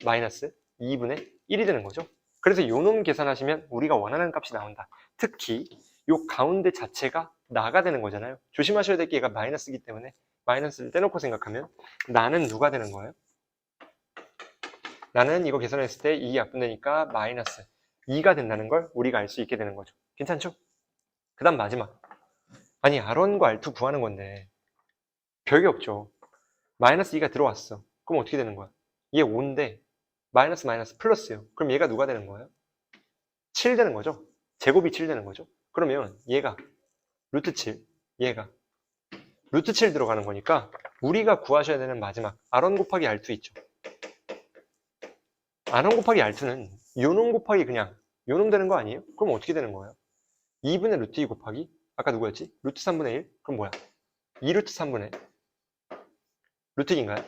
마이너스 2분의 1이 되는 거죠. 그래서 요 놈 계산하시면 우리가 원하는 값이 나온다. 특히 요 가운데 자체가 나가 되는 거잖아요. 조심하셔야 될 게 얘가 마이너스이기 때문에 마이너스를 떼놓고 생각하면 나는 누가 되는 거예요? 나는 이거 계산했을 때 2 약분되니까 마이너스 2가 된다는 걸 우리가 알 수 있게 되는 거죠. 괜찮죠? 그 다음 마지막. 아니 R1과 R2 구하는 건데 별게 없죠. 마이너스 2가 들어왔어. 그럼 어떻게 되는 거야? 얘 5인데 마이너스 플러스요. 그럼 얘가 누가 되는 거예요? 7 되는 거죠. 제곱이 7 되는 거죠. 그러면 얘가 루트 7, 얘가 루트 7 들어가는 거니까 우리가 구하셔야 되는 마지막 R1 곱하기 R2 있죠. R1 곱하기 R2는 요놈 곱하기 그냥 요놈 되는 거 아니에요? 그럼 어떻게 되는 거예요? 2분의 루트 2 곱하기 아까 누구였지? 루트 3분의 1? 그럼 뭐야? 2루트 3분의 루트 2인가요?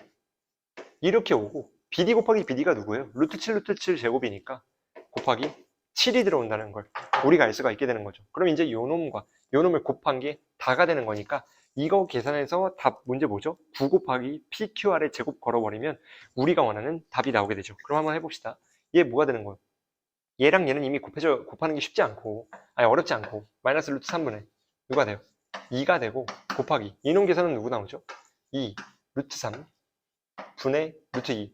이렇게 오고 BD 곱하기 BD가 누구예요? 루트 7 제곱이니까 곱하기 7이 들어온다는 걸 우리가 알 수가 있게 되는 거죠. 그럼 이제 요놈과 요놈을 곱한 게 다가 되는 거니까 이거 계산해서 답 문제 뭐죠? 9 곱하기 PQR의 제곱 걸어버리면 우리가 원하는 답이 나오게 되죠. 그럼 한번 해봅시다. 얘 뭐가 되는 거예요? 얘랑 얘는 이미 곱하는 게 쉽지 않고 어렵지 않고 마이너스 루트 3분의 누가 돼요? 2가 되고 곱하기 이놈 계산은 누구 나오죠? 2 루트 3 분의 루트 2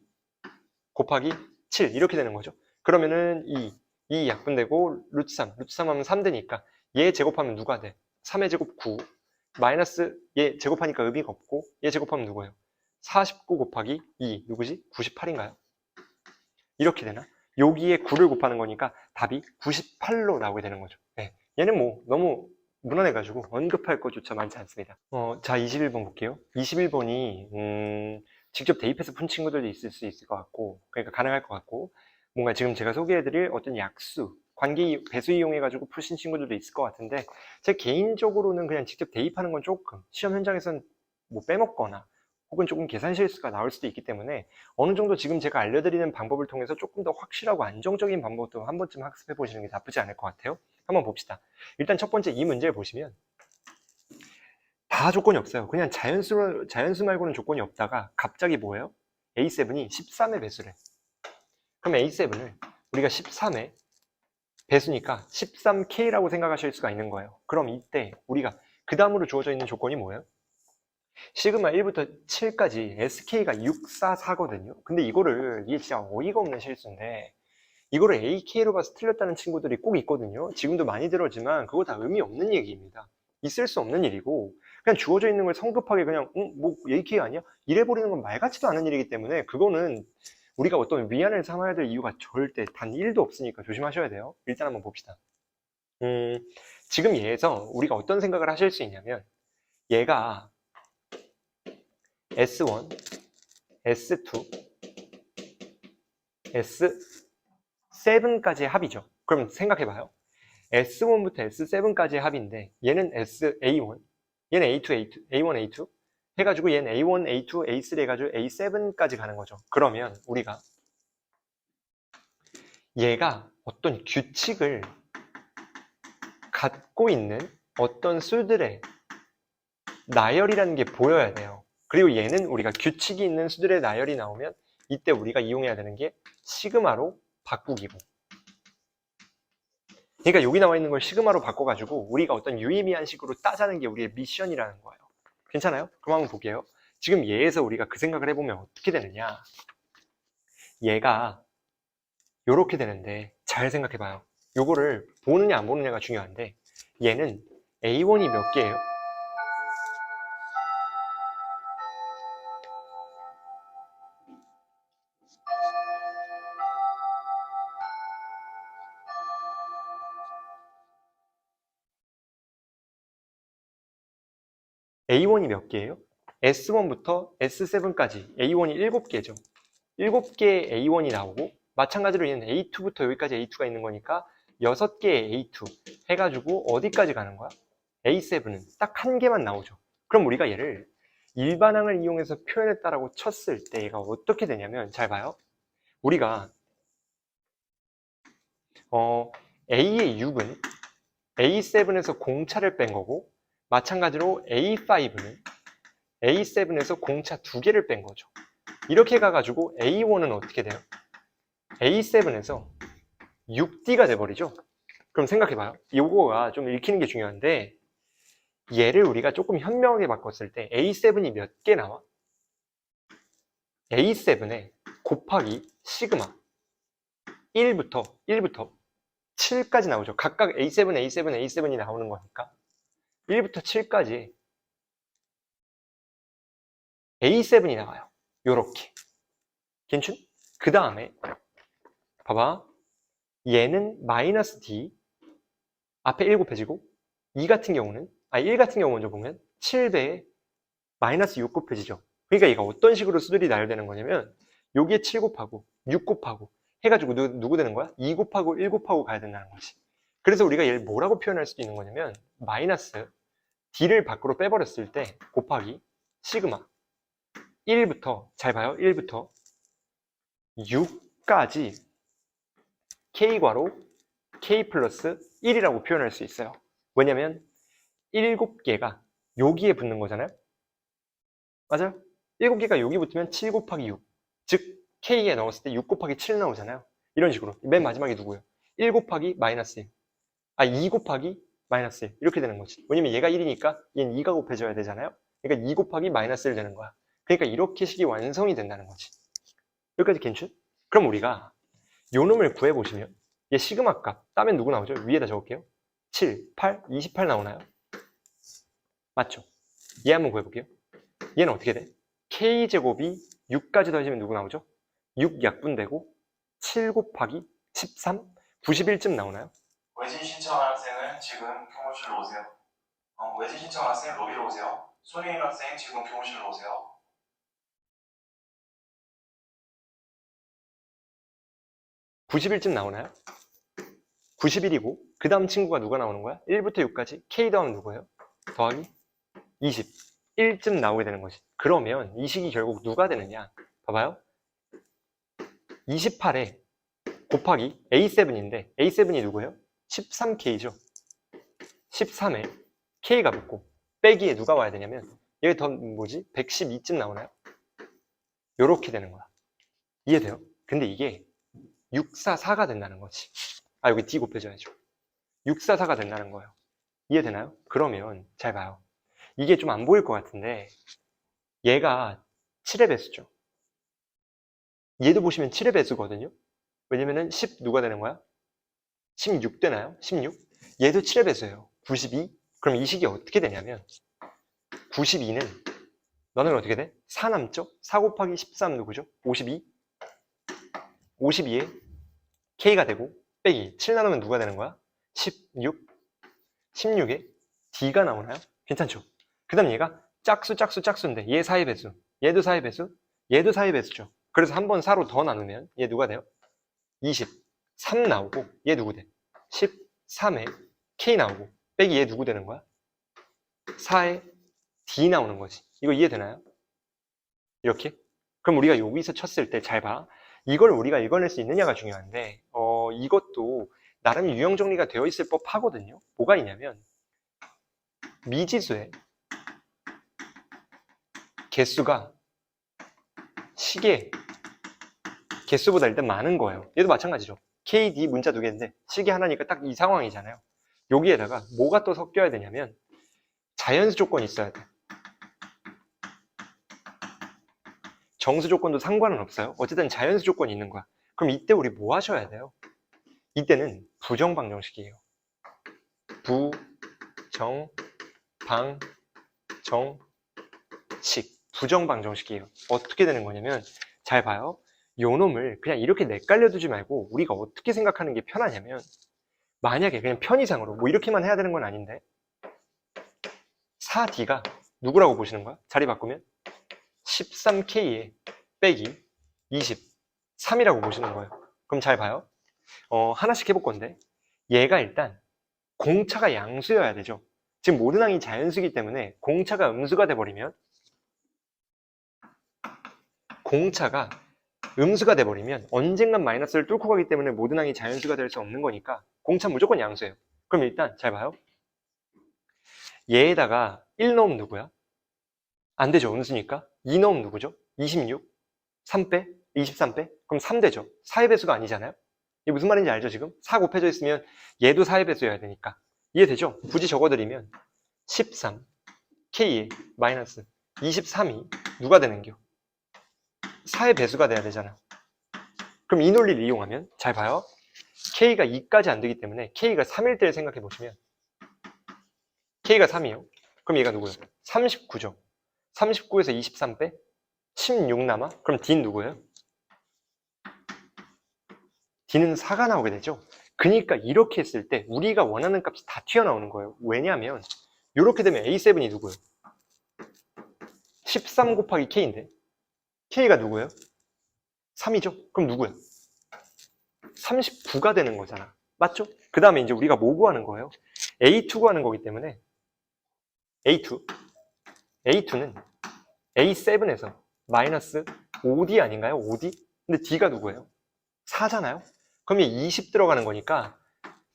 곱하기 7 이렇게 되는 거죠. 그러면은 2 약분되고 루트 3 하면 3 되니까 얘 제곱하면 누가 돼? 3의 제곱 9 마이너스 얘 제곱하니까 의미가 없고 얘 제곱하면 누구예요? 49 곱하기 2 누구지? 98인가요? 이렇게 되나? 여기에 9를 곱하는 거니까 답이 98로 나오게 되는 거죠. 네. 얘는 뭐 너무 무난해가지고 언급할 것조차 많지 않습니다. 자 21번 볼게요. 21번이 직접 대입해서 푼 친구들도 있을 수 있을 것 같고 그러니까 가능할 것 같고 뭔가 지금 제가 소개해드릴 어떤 약수 관계 배수 이용해가지고 푸신 친구들도 있을 것 같은데 제 개인적으로는 그냥 직접 대입하는 건 조금 시험 현장에서는 뭐 빼먹거나 혹은 조금 계산 실수가 나올 수도 있기 때문에 어느 정도 지금 제가 알려드리는 방법을 통해서 조금 더 확실하고 안정적인 방법도 한 번쯤 학습해 보시는 게 나쁘지 않을 것 같아요. 한번 봅시다. 일단 첫 번째 이 문제를 보시면 다 조건이 없어요. 그냥 자연수 말고는 조건이 없다가 갑자기 뭐예요? A7이 13의 배수래. 그럼 A7을 우리가 13의 배수니까 13K라고 생각하실 수가 있는 거예요. 그럼 이때 우리가 그 다음으로 주어져 있는 조건이 뭐예요? 시그마 1부터 7까지 SK가 644거든요. 근데 이게 진짜 어이가 없는 실수인데 이거를 AK로 봐서 틀렸다는 친구들이 꼭 있거든요. 지금도 많이 들었지만 그거 다 의미 없는 얘기입니다. 있을 수 없는 일이고 그냥 주어져 있는 걸 성급하게 그냥 뭐 AK 아니야? 이래버리는 건 말 같지도 않은 일이기 때문에 그거는 우리가 어떤 위안을 삼아야 될 이유가 절대 단 1도 없으니까 조심하셔야 돼요. 일단 한번 봅시다. 지금 얘에서 우리가 어떤 생각을 하실 수 있냐면 얘가 S1, S2, S7까지의 합이죠. 그럼 생각해봐요. S1부터 S7까지의 합인데 얘는 A1, 얘는 A2, A1, A2 해가지고 얘는 A1, A2, A3 해가지고 A7까지 가는 거죠. 그러면 우리가 얘가 어떤 규칙을 갖고 있는 어떤 수들의 나열이라는 게 보여야 돼요. 그리고 얘는 우리가 규칙이 있는 수들의 나열이 나오면 이때 우리가 이용해야 되는 게 시그마로 바꾸기고, 그러니까 여기 나와 있는 걸 시그마로 바꿔가지고 우리가 어떤 유의미한 식으로 따자는 게 우리의 미션이라는 거예요. 괜찮아요? 그럼 한번 볼게요. 지금 얘에서 우리가 그 생각을 해보면 어떻게 되느냐, 얘가 요렇게 되는데 잘 생각해봐요. 요거를 보느냐 안 보느냐가 중요한데 얘는 A1이 몇 개예요? A1이 몇 개예요? S1부터 S7까지 A1이 7개죠. 7개의 A1이 나오고 마찬가지로 얘는 A2부터 여기까지 A2가 있는 거니까 6개의 A2 해가지고 어디까지 가는 거야? A7은 딱 한 개만 나오죠. 그럼 우리가 얘를 일반항을 이용해서 표현했다라고 쳤을 때 얘가 어떻게 되냐면, 잘 봐요. 우리가 A의 6은 A7에서 공차를 뺀 거고, 마찬가지로 A5는 A7에서 공차 2개를 뺀 거죠. 이렇게 가가지고 A1은 어떻게 돼요? A7에서 6D가 돼버리죠. 그럼 생각해봐요. 요거가 좀 읽히는 게 중요한데, 얘를 우리가 조금 현명하게 바꿨을 때 A7이 몇 개 나와? A7에 곱하기 시그마 1부터 7까지 나오죠. 각각 A7, A7, A7이 나오는 거니까 1부터 7까지 A7이 나와요. 요렇게. 괜춘? 그 다음에 봐봐. 얘는 마이너스 D 앞에 1 곱해지고 2 같은 경우는 1 같은 경우 먼저 보면 7배에 마이너스 6 곱해지죠. 그러니까 얘가 어떤 식으로 수들이 나열되는 거냐면 여기에 7 곱하고 6 곱하고 해가지고 누구 되는 거야? 2 곱하고 1 곱하고 가야 된다는 거지. 그래서 우리가 얘를 뭐라고 표현할 수도 있는 거냐면 마이너스 D를 밖으로 빼버렸을 때 곱하기 시그마 1부터, 잘 봐요, 1부터 6까지 K괄호 K 플러스 1이라고 표현할 수 있어요. 왜냐면 7개가 여기에 붙는 거잖아요. 맞아요? 7개가 여기 붙으면 7 곱하기 6, 즉 K에 넣었을 때 6 곱하기 7 나오잖아요. 이런 식으로 맨 마지막에 누구예요? 1 곱하기 마이너스 1, 2 곱하기 마이너스 1 이렇게 되는 거지. 왜냐면 얘가 1이니까 얘는 2가 곱해져야 되잖아요. 그러니까 2 곱하기 마이너스 1 되는 거야. 그러니까 이렇게 식이 완성이 된다는 거지. 여기까지 괜찮? 그럼 우리가 요 놈을 구해보시면 얘 시그마 값 따면 누구 나오죠? 위에다 적을게요. 7, 8, 28 나오나요? 맞죠? 얘 한번 구해볼게요. 얘는 어떻게 돼? K제곱이 6까지 더해지면 누구 나오죠? 6 약분되고 7 곱하기 13, 91쯤 나오나요? 외진 신청한 학생은 지금 교무실로 오세요. 외진 신청한 학생 로비로 오세요. 손혜인 학생 지금 교무실로 오세요. 91쯤 나오나요? 91이고 그 다음 친구가 누가 나오는 거야? 1부터 6까지 K 더하면 누구예요? 더하기 20, 1쯤 나오게 되는 거지. 그러면 이 식이 결국 누가 되느냐? 봐봐요. 28에 곱하기 A7인데 A7이 누구예요? 13K죠. 13에 K가 붙고 빼기에 누가 와야 되냐면 얘가 더 뭐지? 112쯤 나오나요? 요렇게 되는 거야. 이해돼요? 근데 이게 644가 된다는 거지. 여기 D 곱해줘야죠. 644가 된다는 거예요. 이해되나요? 그러면 잘 봐요. 이게 좀 안 보일 것 같은데 얘가 7의 배수죠. 얘도 보시면 7의 배수거든요. 왜냐면은 10 누가 되는 거야? 16 되나요? 16? 얘도 7의 배수예요. 92? 그럼 이 식이 어떻게 되냐면 92는 너는 어떻게 돼? 4 남죠? 4 곱하기 13 누구죠? 52? 52에 K가 되고 빼기 7 나누면 누가 되는 거야? 16? 16에 D가 나오나요? 괜찮죠? 그 다음 얘가 짝수인데 얘 4의 배수, 얘도 4의 배수, 얘도 4의 배수죠. 그래서 한 번 4로 더 나누면 얘 누가 돼요? 23 나오고 얘 누구 돼? 13에 K 나오고 빼기 얘 누구 되는 거야? 4에 D 나오는 거지. 이거 이해되나요? 이렇게? 그럼 우리가 여기서 쳤을 때 잘 봐. 이걸 우리가 읽어낼 수 있느냐가 중요한데 이것도 나름 유형 정리가 되어 있을 법 하거든요. 뭐가 있냐면 미지수의 개수가 시계 개수보다 일단 많은 거예요. 얘도 마찬가지죠. KD 문자 두 개인데 시계 하나니까 딱 이 상황이잖아요. 여기에다가 뭐가 또 섞여야 되냐면 자연수 조건이 있어야 돼. 정수 조건도 상관은 없어요. 어쨌든 자연수 조건이 있는 거야. 그럼 이때 우리 뭐 하셔야 돼요? 이때는 부정방정식이에요. 부정방정식이에요. 어떻게 되는 거냐면 잘 봐요. 요 놈을 그냥 이렇게 내깔려 두지 말고 우리가 어떻게 생각하는 게 편하냐면 만약에 그냥 편의상으로 뭐 이렇게만 해야 되는 건 아닌데 4D가 누구라고 보시는 거야? 자리 바꾸면 13K에 빼기 23이라고 보시는 거예요. 그럼 잘 봐요. 하나씩 해볼 건데 얘가 일단 공차가 양수여야 되죠. 지금 모든 항이 자연수이기 때문에 공차가 음수가 돼버리면 언젠간 마이너스를 뚫고 가기 때문에 모든 항이 자연수가 될 수 없는 거니까 공차 무조건 양수예요. 그럼 일단 잘 봐요. 얘에다가 1 넣으면 누구야? 안 되죠. 음수니까. 2 넣으면 누구죠? 26. 3빼? 23빼? 그럼 3 되죠. 4의 배수가 아니잖아요. 이게 무슨 말인지 알죠 지금? 4 곱해져 있으면 얘도 4의 배수여야 되니까. 이해되죠? 굳이 적어드리면 13 K에 마이너스 23이 누가 되는겨? 4의 배수가 돼야 되잖아. 그럼 이 논리를 이용하면 잘 봐요. K가 2까지 안 되기 때문에 K가 3일 때를 생각해 보시면 K가 3이요. 그럼 얘가 누구예요? 39죠. 39에서 23 빼? 16 남아? 그럼 D는 누구예요? D는 4가 나오게 되죠. 그러니까 이렇게 했을 때 우리가 원하는 값이 다 튀어나오는 거예요. 왜냐하면 이렇게 되면 A7이 누구예요? 13 곱하기 K인데 K가 누구예요? 3이죠? 그럼 누구예요? 39가 되는 거잖아. 맞죠? 그 다음에 이제 우리가 뭐 구하는 거예요? A2 구하는 거기 때문에 A2는 A7에서 마이너스 5D 아닌가요? 5D? 근데 D가 누구예요? 4잖아요? 그럼 20 들어가는 거니까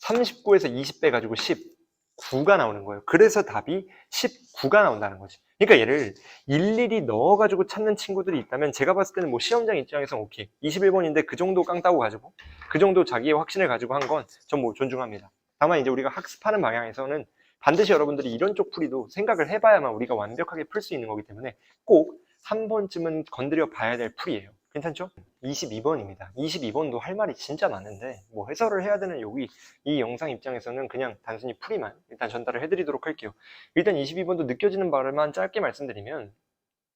39에서 20 빼가지고 19가 나오는 거예요. 그래서 답이 19가 나온다는 거지. 그러니까 얘를 일일이 넣어가지고 찾는 친구들이 있다면 제가 봤을 때는 뭐 시험장 입장에서 오케이. 21번인데 그 정도 깡 따고 가지고 그 정도 자기의 확신을 가지고 한 건 전 뭐 존중합니다. 다만 이제 우리가 학습하는 방향에서는 반드시 여러분들이 이런 쪽 풀이도 생각을 해봐야만 우리가 완벽하게 풀 수 있는 거기 때문에 꼭 한 번쯤은 건드려 봐야 될 풀이에요. 괜찮죠? 22번입니다. 22번도 할 말이 진짜 많은데 뭐 해설을 해야 되는 여기 이 영상 입장에서는 그냥 단순히 풀이만 일단 전달을 해드리도록 할게요. 일단 22번도 느껴지는 바를만 짧게 말씀드리면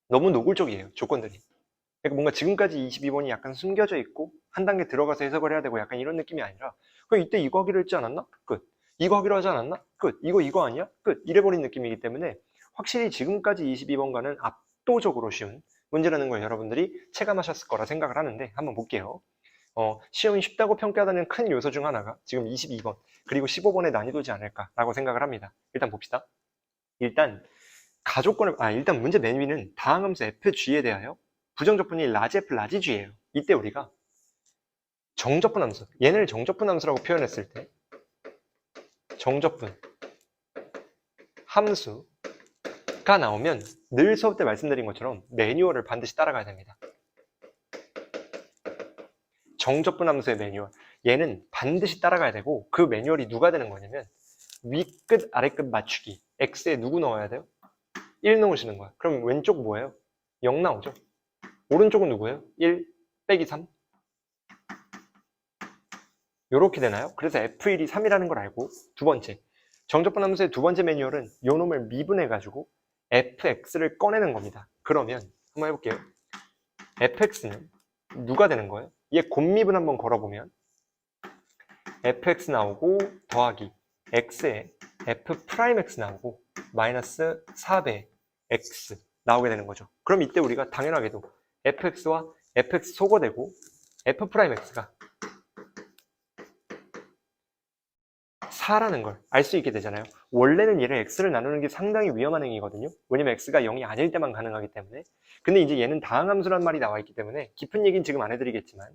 너무 노골적이에요. 조건들이. 그러니까 뭔가 지금까지 22번이 약간 숨겨져 있고 한 단계 들어가서 해석을 해야 되고 약간 이런 느낌이 아니라 그럼 이때 이거 하기로 했지 않았나? 끝. 이거 하기로 하지 않았나? 끝. 이거 아니야? 끝. 이래버린 느낌이기 때문에 확실히 지금까지 22번과는 압도적으로 쉬운 문제라는 걸 여러분들이 체감하셨을 거라 생각을 하는데 한번 볼게요. 시험이 쉽다고 평가하는 큰 요소 중 하나가 지금 22번 그리고 15번의 난이도지 않을까라고 생각을 합니다. 일단 봅시다. 일단 일단 문제 맨 위는 다항함수 FG에 대하여 부정적분이 라지 F 라지 G예요. 이때 우리가 정적분함수, 얘를 정적분함수라고 표현했을 때 정적분 함수가 나오면 늘 수업 때 말씀드린 것처럼 매뉴얼을 반드시 따라가야 됩니다. 정적분 함수의 매뉴얼, 얘는 반드시 따라가야 되고 그 매뉴얼이 누가 되는 거냐면 위끝 아래끝 맞추기, x에 누구 넣어야 돼요? 1 넣으시는 거야. 그럼 왼쪽 뭐예요? 0 나오죠. 오른쪽은 누구예요? 1 빼기 3 요렇게 되나요? 그래서 F1이 3이라는 걸 알고 두 번째 정적분 함수의 두 번째 매뉴얼은 요 놈을 미분해가지고 fx를 꺼내는 겁니다. 그러면 한번 해볼게요. fx는 누가 되는 거예요? 얘 곱미분 한번 걸어보면 fx 나오고 더하기 x에 f'x 나오고 마이너스 4배 x 나오게 되는 거죠. 그럼 이때 우리가 당연하게도 fx와 fx 소거되고 f'x가 4라는 걸 알 수 있게 되잖아요. 원래는 얘를 x를 나누는 게 상당히 위험한 행위거든요. 왜냐면 x가 0이 아닐 때만 가능하기 때문에. 근데 이제 얘는 다항함수란 말이 나와 있기 때문에 깊은 얘기는 지금 안 해드리겠지만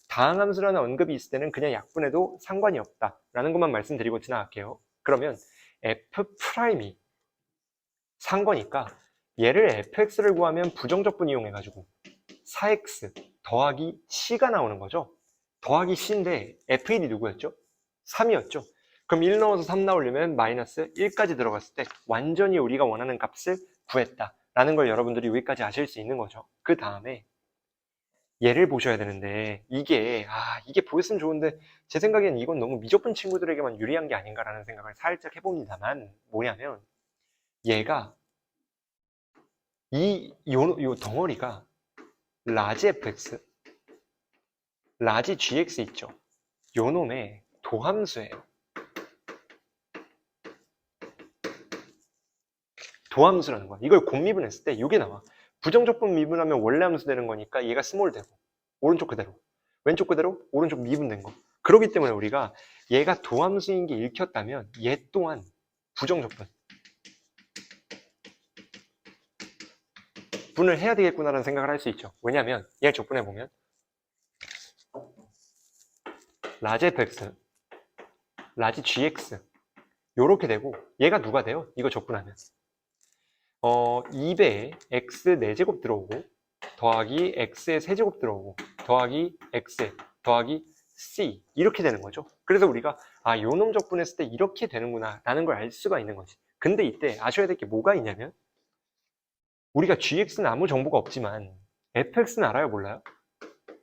다항함수라는 언급이 있을 때는 그냥 약분해도 상관이 없다라는 것만 말씀드리고 지나갈게요. 그러면 f'이 상거니까 얘를 fx를 구하면 부정적분 이용해가지고 4x 더하기 c가 나오는 거죠. 더하기 c인데 f1이 누구였죠? 3이었죠. 그럼 1 넣어서 3 나오려면 마이너스 1까지 들어갔을 때 완전히 우리가 원하는 값을 구했다라는 걸 여러분들이 여기까지 아실 수 있는 거죠. 그 다음에 얘를 보셔야 되는데 이게 보였으면 좋은데 제 생각엔 이건 너무 미적분 친구들에게만 유리한 게 아닌가라는 생각을 살짝 해봅니다만 뭐냐면 얘가 요 덩어리가 라지 fx, 라지 gx 있죠. 요 놈의 도함수예요. 도함수라는 거야. 이걸 곱미분했을 때 이게 나와. 부정적분 미분하면 원래 함수 되는 거니까 얘가 스몰 되고 오른쪽 그대로, 왼쪽 그대로, 오른쪽 미분된 거. 그렇기 때문에 우리가 얘가 도함수인 게 읽혔다면 얘 또한 부정적분 분을 해야 되겠구나라는 생각을 할 수 있죠. 왜냐하면 얘를 적분해보면 라지 fx, 라지 gx 요렇게 되고 얘가 누가 돼요? 이거 적분하면 2배에 x 4제곱 들어오고 더하기 x의 세제곱 들어오고 더하기 x 더하기 c 이렇게 되는 거죠. 그래서 우리가 요놈 적분했을 때 이렇게 되는구나 라는 걸 알 수가 있는 거지. 근데 이때 아셔야 될 게 뭐가 있냐면 우리가 gx는 아무 정보가 없지만 fx는 알아요 몰라요?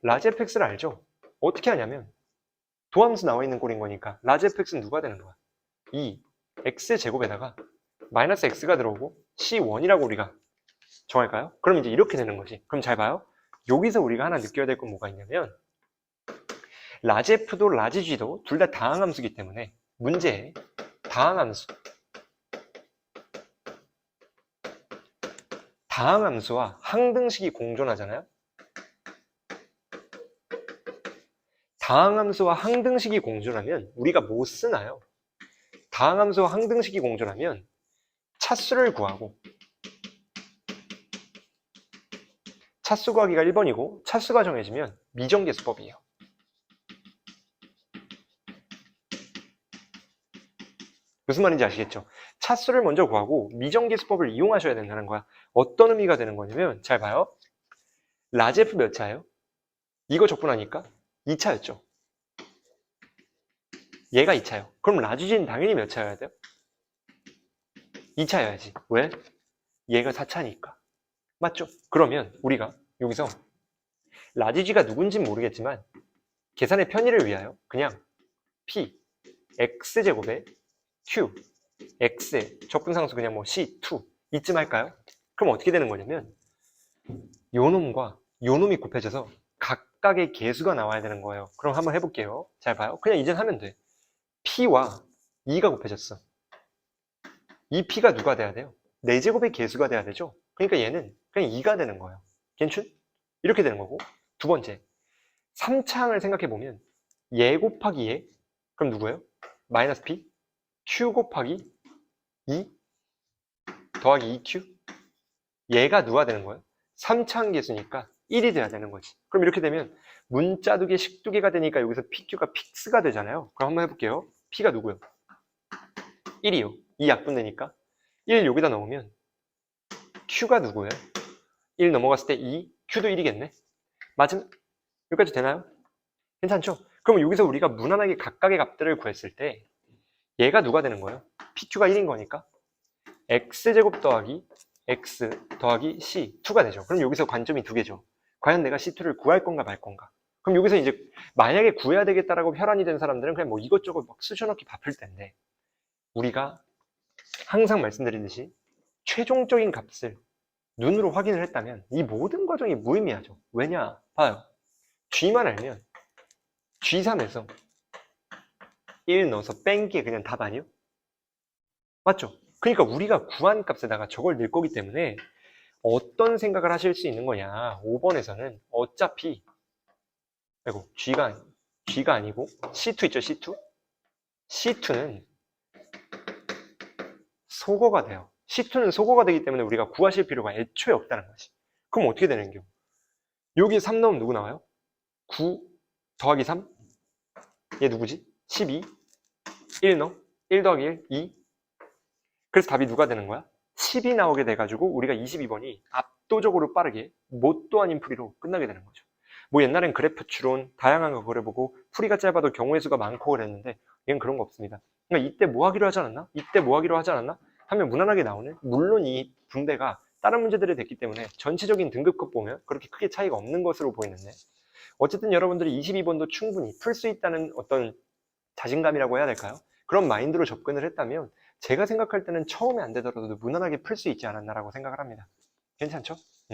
라지 fx를 알죠. 어떻게 하냐면 도함수 나와 있는 꼴인 거니까 라지 fx는 누가 되는 거야? 이 x 제곱에다가 마이너스 x가 들어오고 c1이라고 우리가 정할까요? 그럼 이제 이렇게 되는 거지. 그럼 잘 봐요. 여기서 우리가 하나 느껴야 될 건 뭐가 있냐면 라지 f도 라지 g도 둘 다 다항함수이기 때문에 문제에 다항함수와 항등식이 공존하잖아요. 다항함수와 항등식이 공존하면 우리가 뭐 쓰나요? 다항함수와 항등식이 공존하면 차수를 구하고 차수 구하기가 1번이고 차수가 정해지면 미정계수법이에요. 무슨 말인지 아시겠죠? 차수를 먼저 구하고 미정계수법을 이용하셔야 된다는 거야. 어떤 의미가 되는 거냐면 잘 봐요. 라지 f 몇 차예요? 이거 적분하니까 2차였죠. 얘가 2차예요. 그럼 라지 g는 당연히 몇 차여야 돼요? 2차여야지. 왜? 얘가 4차니까. 맞죠? 그러면 우리가 여기서 라지 g가 누군지는 모르겠지만 계산의 편의를 위하여 그냥 p x제곱에 q x의 적분상수 그냥 뭐 c2 이쯤 할까요? 그럼 어떻게 되는 거냐면 요 놈과 요 놈이 곱해져서 각각의 계수가 나와야 되는 거예요. 그럼 한번 해볼게요. 잘 봐요. 그냥 이젠 하면 돼. p와 2가 곱해졌어. 이 p가 누가 돼야 돼요? 4제곱의 계수가 돼야 되죠? 그러니까 얘는 그냥 2가 되는 거예요. 괜춘? 이렇게 되는 거고 두 번째 3차항을 생각해보면 얘 곱하기 얘 그럼 누구예요? 마이너스 p q 곱하기 2 더하기 2q 얘가 누가 되는 거예요? 3차항 계수니까 1이 돼야 되는 거지. 그럼 이렇게 되면 문자 두 개, 식 두 개가 되니까 여기서 pq가 픽스가 되잖아요. 그럼 한번 해볼게요. p가 누구예요? 1이요. 2 약분되니까 1 여기다 넣으면 q가 누구예요? 1 넘어갔을 때 2, q도 1이겠네. 맞음? 여기까지 되나요? 괜찮죠? 그럼 여기서 우리가 무난하게 각각의 값들을 구했을 때 얘가 누가 되는 거예요? pq가 1인 거니까 x제곱 더하기 x 더하기 c2가 되죠. 그럼 여기서 관점이 두 개죠. 과연 내가 c2를 구할 건가 말 건가? 그럼 여기서 이제 만약에 구해야 되겠다라고 혈안이 된 사람들은 그냥 뭐 이것저것 막 쑤셔넣기 바쁠 텐데 우리가 항상 말씀드리듯이 최종적인 값을 눈으로 확인을 했다면 이 모든 과정이 무의미하죠. 왜냐? 봐요. g만 알면 g3에서 1 넣어서 뺀 게 그냥 답 아니에요? 맞죠? 그러니까 우리가 구한 값에다가 저걸 넣을 거기 때문에 어떤 생각을 하실 수 있는 거냐. 5번에서는 어차피 G가 아니고 C2 있죠, C2? C2는 소거가 돼요. C2는 소거가 되기 때문에 우리가 구하실 필요가 애초에 없다는 거지. 그럼 어떻게 되는 겨? 여기 3 넣으면 누구 나와요? 9 더하기 3? 얘 누구지? 12 1 넣어? 1 더하기 1? 2 그래서 답이 누가 되는 거야? 10이 나오게 돼가지고 우리가 22번이 압도적으로 빠르게 뭣도 아닌 풀이로 끝나게 되는 거죠. 뭐 옛날엔 그래프 추론 다양한 거 그려보고 풀이가 짧아도 경우의 수가 많고 그랬는데 얘는 그런 거 없습니다. 그러니까 이때 뭐 하기로 하지 않았나? 이때 뭐 하기로 하지 않았나? 하면 무난하게 나오는, 물론 이 분배가 다른 문제들이 됐기 때문에 전체적인 등급급 보면 그렇게 크게 차이가 없는 것으로 보이는데, 어쨌든 여러분들이 22번도 충분히 풀 수 있다는 어떤 자신감이라고 해야 될까요? 그런 마인드로 접근을 했다면 제가 생각할 때는 처음에 안 되더라도 무난하게 풀 수 있지 않았나라고 생각을 합니다. 괜찮죠?